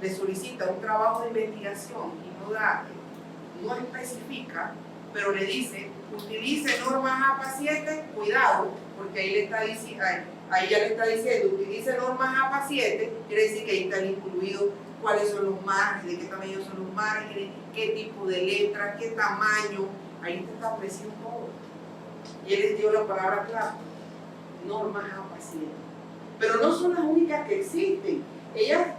le solicita un trabajo de investigación y no especifica, pero le dice, utilice normas APA 7, cuidado, porque ahí le está diciendo, ahí ya le está diciendo, utilice normas APA 7, quiere decir que ahí están incluidos cuáles son los márgenes, de qué tamaño son los márgenes, qué tipo de letra, qué tamaño, ahí te está ofreciendo todo. Y él les dio la palabra clave, normas APA 7. Pero no son las únicas que existen. Ellas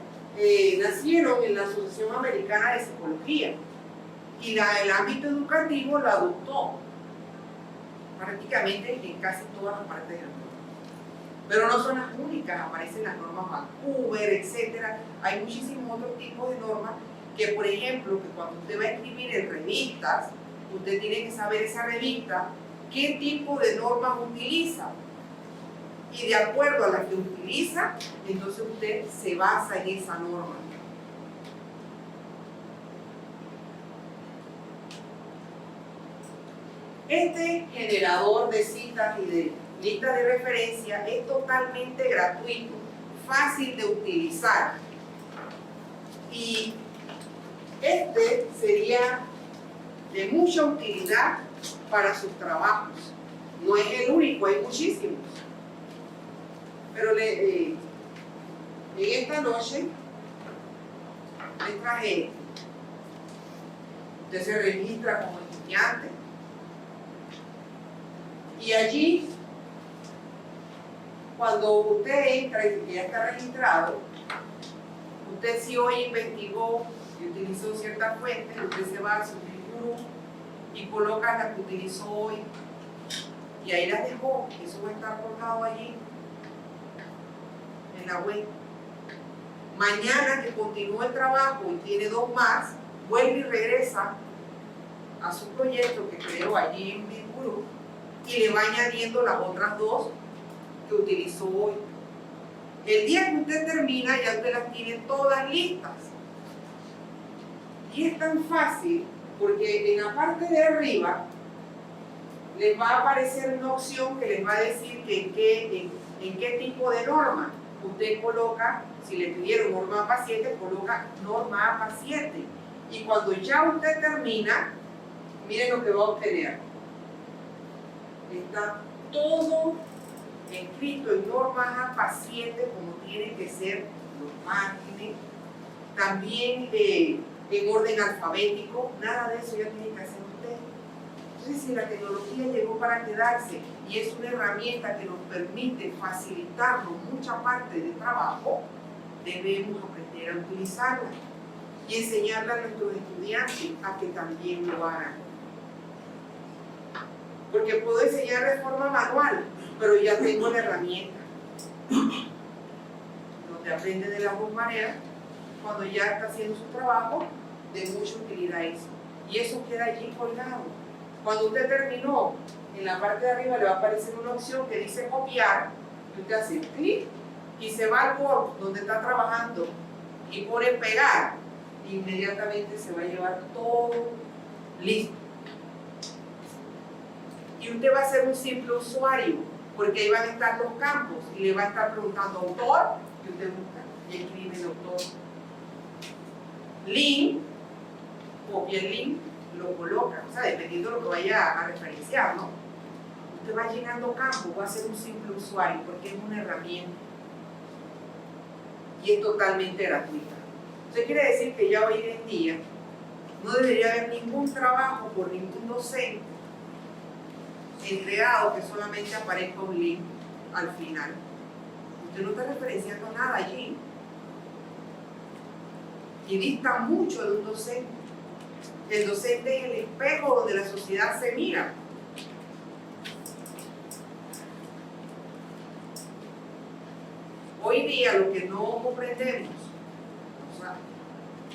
nacieron en la Asociación Americana de Psicología y el ámbito educativo la adoptó prácticamente en casi todas las partes del mundo. Pero no son las únicas, aparecen las normas Vancouver, etc. Hay muchísimos otros tipos de normas que, por ejemplo, que cuando usted va a escribir en revistas, usted tiene que saber esa revista, qué tipo de normas utiliza. Y de acuerdo a la que utiliza, entonces usted se basa en esa norma. Este generador de citas y de listas de referencia es totalmente gratuito, fácil de utilizar. Y este sería de mucha utilidad para sus trabajos. No es el único, hay muchísimos. Pero en esta noche les traje. Usted se registra como estudiante y allí, cuando usted entra y ya está registrado, usted si hoy investigó y utilizó ciertas fuentes, usted se va a su currículum y coloca las que utilizó hoy y ahí las dejó. Eso va a estar colgado allí en la web. Mañana que continúe el trabajo y tiene 2 más, vuelve y regresa a su proyecto que creó allí en Bitgroup y le va añadiendo las otras 2 que utilizó hoy. El día que usted termina, ya usted las tiene todas listas. Y es tan fácil porque en la parte de arriba les va a aparecer una opción que les va a decir que en qué tipo de norma usted coloca. Si le pidieron norma APA 7, coloca norma APA 7. Y cuando ya usted termina, miren lo que va a obtener. Está todo escrito en normas APA 7 como tienen que ser los márgenes. También en orden alfabético. Nada de eso ya tiene que hacer usted. Entonces, si la tecnología llegó para quedarse y es una herramienta que nos permite facilitarnos mucha parte del trabajo, debemos aprender a utilizarla y enseñarle a nuestros estudiantes a que también lo hagan. Porque puedo enseñar de forma manual, pero ya tengo la herramienta. Donde aprende de las dos maneras, cuando ya está haciendo su trabajo, de mucha utilidad eso. Y eso queda allí colgado. Cuando usted terminó, en la parte de arriba le va a aparecer una opción que dice copiar, y usted hace clic y se va al Word donde está trabajando y pone pegar, inmediatamente se va a llevar todo listo. Y usted va a ser un simple usuario, porque ahí van a estar los campos y le va a estar preguntando autor, y usted busca y escribe el autor. Link, copia el link, lo coloca, o sea, dependiendo de lo que vaya a referenciar, ¿no? Usted va llenando campos, va a ser un simple usuario, porque es una herramienta y es totalmente gratuita. Eso quiere decir que ya hoy en día no debería haber ningún trabajo por ningún docente entregado que solamente aparezca un link al final. Usted no está referenciando nada allí y dista mucho de un docente. El docente es el espejo donde la sociedad se mira. Hoy día lo que no comprendemos, o sea,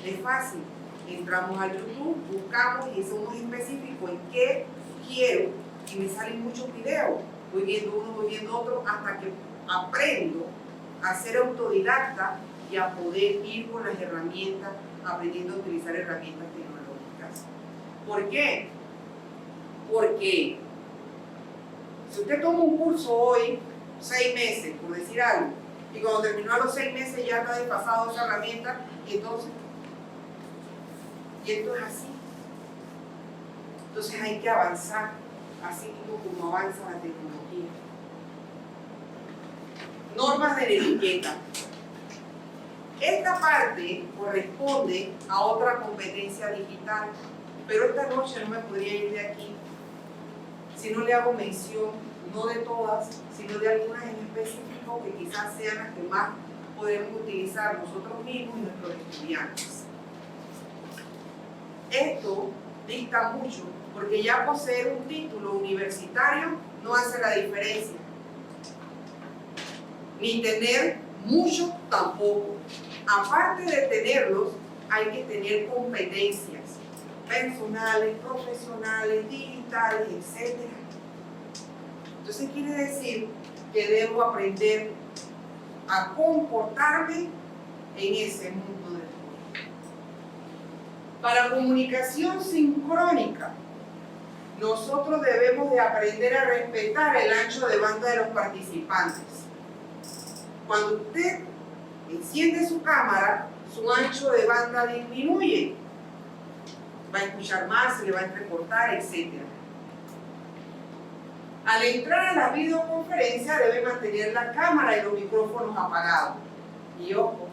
es fácil. Entramos a YouTube, buscamos y somos específicos en qué quiero y me salen muchos videos. Voy viendo uno, voy viendo otro, hasta que aprendo a ser autodidacta y a poder ir con las herramientas, aprendiendo a utilizar herramientas tecnológicas. ¿Por qué? Porque si usted toma un curso hoy, 6 meses, por decir algo, y cuando terminó a los 6 meses ya está desfasado esa herramienta, y entonces, y esto es así. Entonces hay que avanzar, así como avanza la tecnología. Normas de la etiqueta. Esta parte corresponde a otra competencia digital, pero esta noche no me podría ir de aquí si no le hago mención, no de todas, sino de algunas en específico que quizás sean las que más podemos utilizar nosotros mismos y nuestros estudiantes. Esto dista mucho, porque ya poseer un título universitario no hace la diferencia, ni tener mucho tampoco. Aparte de tenerlos, hay que tener competencias personales, profesionales, digitales, etc. Entonces quiere decir que debo aprender a comportarme en ese mundo del juego. Para comunicación sincrónica, nosotros debemos de aprender a respetar el ancho de banda de los participantes. Cuando usted enciende su cámara, su ancho de banda disminuye. Va a escuchar más, se le va a entrecortar, etc. Al entrar a la videoconferencia debe mantener la cámara y los micrófonos apagados. Y ojo,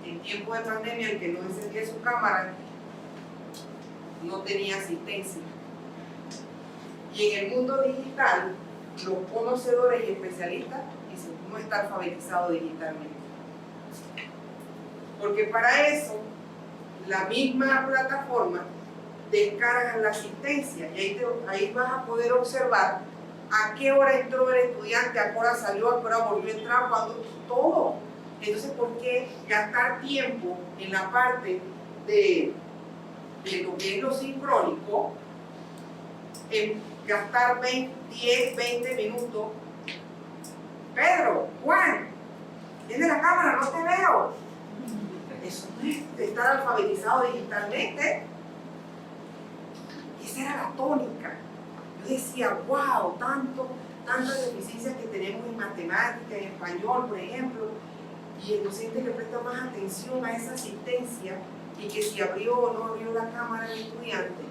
en tiempo de pandemia, el que no encendía su cámara no tenía asistencia. Y en el mundo digital, los conocedores y especialistas dicen no está alfabetizado digitalmente. Porque para eso, la misma plataforma descarga la asistencia y ahí vas a poder observar a qué hora entró el estudiante, a qué hora salió, a qué hora volvió a entrar, cuando todo. Entonces, ¿por qué gastar tiempo en la parte de lo que es lo sincrónico, en gastar 10, 20 minutos? Pedro, Juan, tiene la cámara, no te veo. Eso no es estar alfabetizado digitalmente. Esa era la tónica. Yo decía, wow, tantas deficiencias que tenemos en matemática, en español, por ejemplo, y el docente le presta más atención a esa asistencia y que si abrió o no abrió la cámara del estudiante.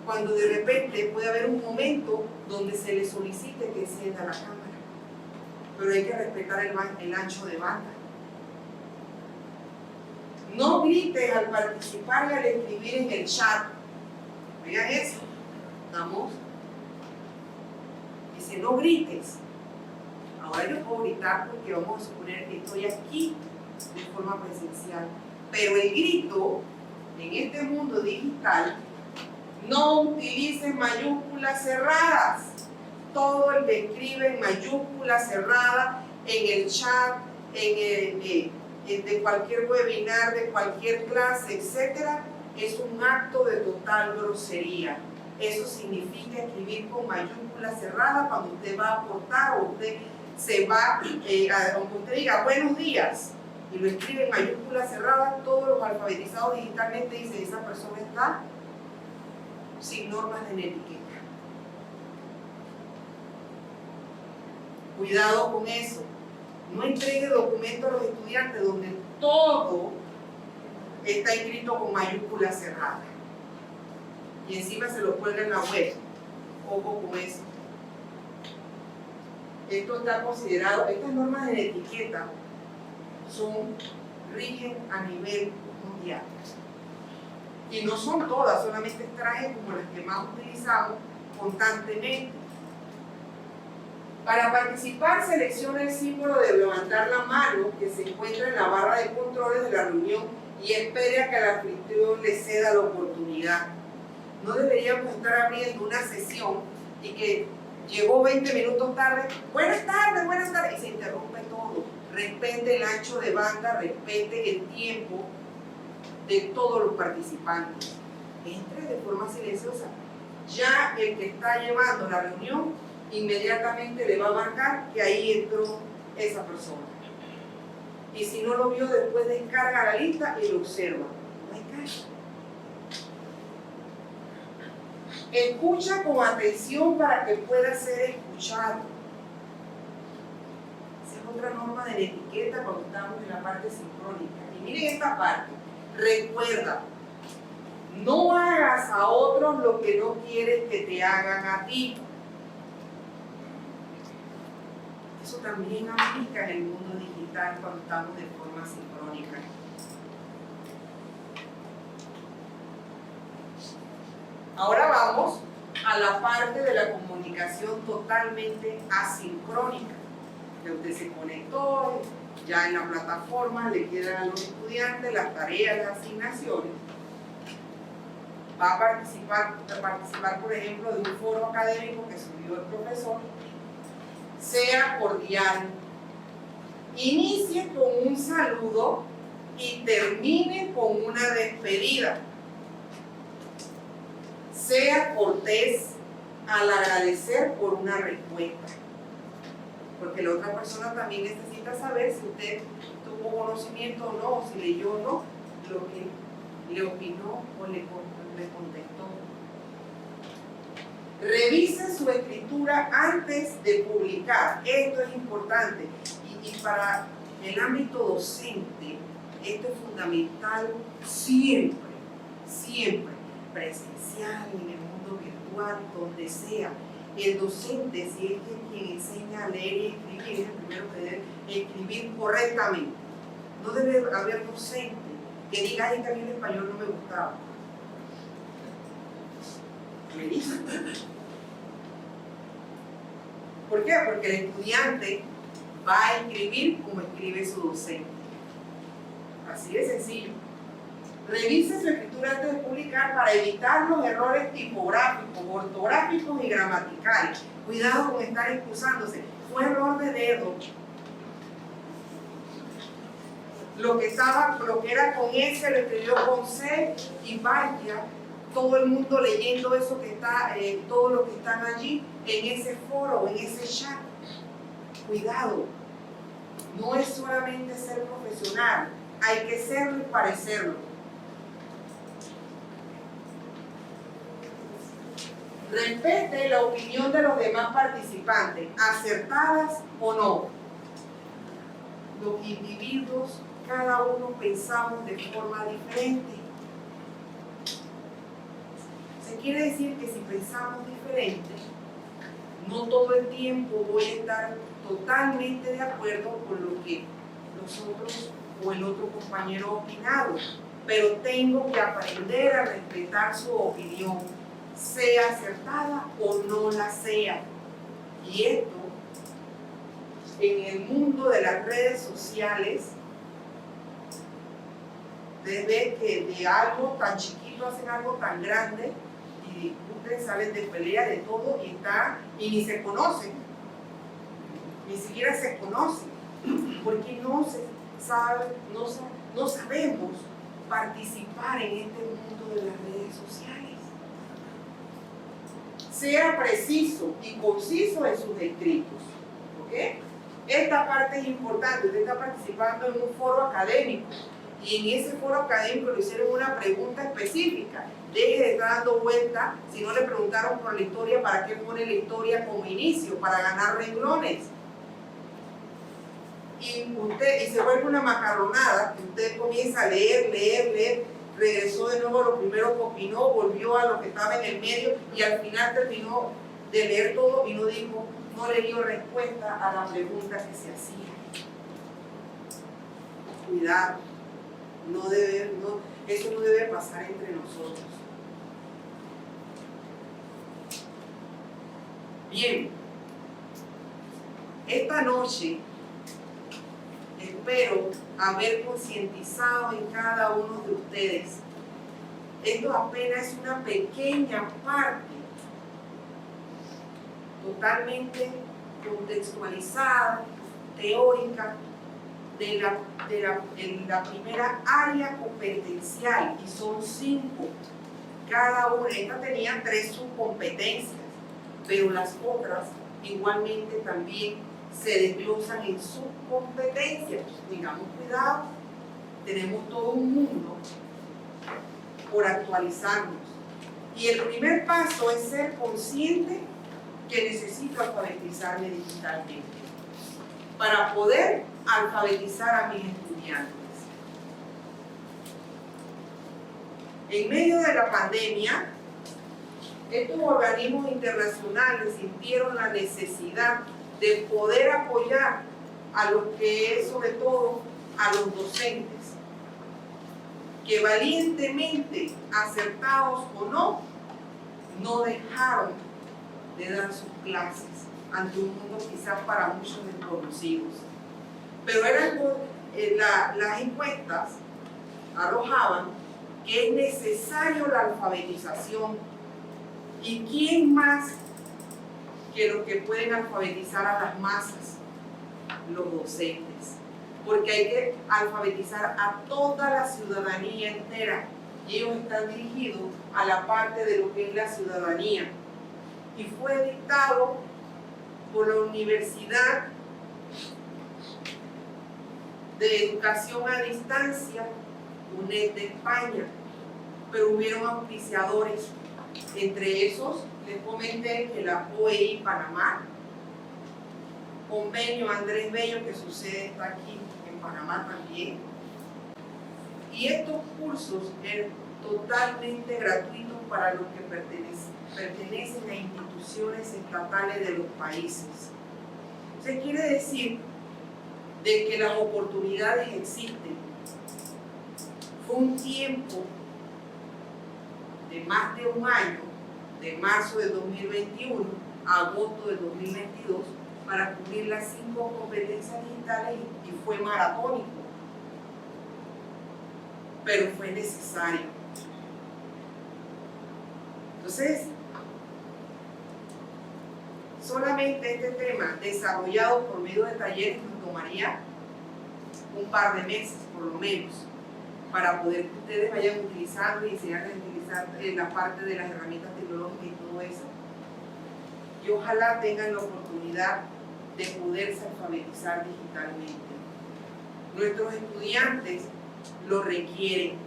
Cuando de repente puede haber un momento donde se le solicite que encienda la cámara, pero hay que respetar el ancho de banda. No grites al participar y al escribir en el chat. Vean eso. Vamos. Dice, no grites. Ahora yo puedo gritar porque vamos a suponer que estoy aquí de forma presencial. Pero el grito, en este mundo digital, no utilice mayúsculas cerradas. Todo el que escribe en mayúsculas cerradas, en el chat, de cualquier webinar, de cualquier clase, etcétera, es un acto de total grosería. Eso significa escribir con mayúsculas cerradas cuando usted va a aportar o usted se va, aunque usted diga buenos días y lo escribe en mayúsculas cerradas, todos los alfabetizados digitalmente dicen esa persona está sin normas de etiqueta. Cuidado con eso. No entregue documentos a los estudiantes donde todo está escrito con mayúsculas cerradas y encima se lo cuelga en la web. Ojo con eso. Esto está considerado, estas normas de etiqueta rigen a nivel mundial. Y no son todas, solamente trajes como las que más utilizamos constantemente. Para participar, selecciona el símbolo de levantar la mano que se encuentra en la barra de controles de la reunión y espere a que el anfitrión le ceda la oportunidad. No deberíamos estar abriendo una sesión y que llegó 20 minutos tarde, buenas tardes, y se interrumpe todo. Respete el ancho de banda, respete el tiempo de todos los participantes. Entre de forma silenciosa. Ya el que está llevando la reunión inmediatamente le va a marcar que ahí entró esa persona. Y si no lo vio, después descarga la lista y lo observa. No hay caso. Escucha con atención para que pueda ser escuchado. Esa es otra norma de la etiqueta cuando estamos en la parte sincrónica. Y miren esta parte. Recuerda, no hagas a otros lo que no quieres que te hagan a ti. Eso también aplica en el mundo digital cuando estamos de forma sincrónica. Ahora vamos a la parte de la comunicación totalmente asincrónica. Que usted se conectó, ya en la plataforma le quedan a los estudiantes las tareas, las asignaciones. Va a participar, por ejemplo, de un foro académico que subió el profesor. Sea cordial. Inicie con un saludo y termine con una despedida. Sea cortés al agradecer por una respuesta. Porque la otra persona también necesita saber si usted tuvo conocimiento o no, si leyó o no, lo que le opinó o le contestó. Revise su escritura antes de publicar. Esto es importante. Y para el ámbito docente, esto es fundamental siempre, siempre. Presencial, en el mundo virtual, donde sea. El docente, si es quien enseña a leer y escribir, es el primero que debe escribir correctamente. No debe haber docente que diga, ay, que a mí el español no me gustaba. Revisa. ¿Por qué? Porque el estudiante va a escribir como escribe su docente. Así de sencillo. Revise su escritura antes de publicar para evitar los errores tipográficos, ortográficos y gramaticales. Cuidado con estar excusándose. Fue error de dedo. Lo que era con S lo escribió con C y vaya todo el mundo leyendo eso que está, todos los que están allí en ese foro, en ese chat. Cuidado. No es solamente ser profesional, hay que serlo y parecerlo. Respete la opinión de los demás participantes, acertadas o no. Los individuos, cada uno pensamos de forma diferente. Se quiere decir que si pensamos diferente, no todo el tiempo voy a estar totalmente de acuerdo con lo que nosotros o el otro compañero ha opinado, pero tengo que aprender a respetar su opinión, sea acertada o no la sea. Y esto, en el mundo de las redes sociales, desde que de algo tan chiquito hacen algo tan grande y discuten, salen de pelea, de todo, y ni se conocen, ni siquiera se conocen, porque no sabemos participar en este mundo de las redes sociales. Sea preciso y conciso en sus escritos. ¿Ok? Esta parte es importante. Usted está participando en un foro académico y en ese foro académico le hicieron una pregunta específica. Deje de estar dando vuelta. Si no le preguntaron por la historia, ¿para qué pone la historia como inicio? Para ganar renglones. Y se vuelve una macarronada que usted comienza a leer, regresó de nuevo a lo primero que opinó, volvió a lo que estaba en el medio y al final terminó de leer todo y no le dio respuesta a la pregunta que se hacía. Cuidado, eso no debe pasar entre nosotros. Bien, esta noche espero haber concientizado en cada uno de ustedes. Esto apenas es una pequeña parte, totalmente contextualizada, teórica, de la primera área competencial, y son 5. Cada una, esta tenía 3 subcompetencias, pero las otras igualmente también se desglosan en subcompetencias. Tengamos cuidado, tenemos todo un mundo por actualizarnos. Y el primer paso es ser consciente que necesito alfabetizarme digitalmente para poder alfabetizar a mis estudiantes. En medio de la pandemia, estos organismos internacionales sintieron la necesidad de poder apoyar a lo que es sobre todo a los docentes, que valientemente, acertados o no dejaron de dar sus clases ante un mundo quizás para muchos desconocidos. Pero las encuestas arrojaban que es necesario la alfabetización, y quién más que los que pueden alfabetizar a las masas, los docentes, porque hay que alfabetizar a toda la ciudadanía entera, y ellos están dirigidos a la parte de lo que es la ciudadanía, y fue dictado por la Universidad de Educación a Distancia, UNED de España, pero hubieron auspiciadores, entre esos les comenté que la OEI Panamá, convenio Andrés Bello, que sucede está aquí en Panamá también, y estos cursos eran totalmente gratuitos para los que pertenecen a instituciones estatales de los países. Se quiere decir de que las oportunidades existen. Fue un tiempo de más de un año, de marzo de 2021 a agosto de 2022, para cubrir las 5 competencias digitales y fue maratónico, pero fue necesario. Entonces, solamente este tema desarrollado por medio de talleres nos tomaría un par de meses por lo menos para poder que ustedes vayan utilizando y enseñarles a utilizar la parte de las herramientas tecnológicas y todo eso, y ojalá tengan la oportunidad de poderse alfabetizar digitalmente. Nuestros estudiantes lo requieren,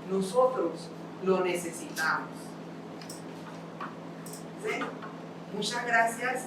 nosotros lo necesitamos. ¿Sí? Muchas gracias.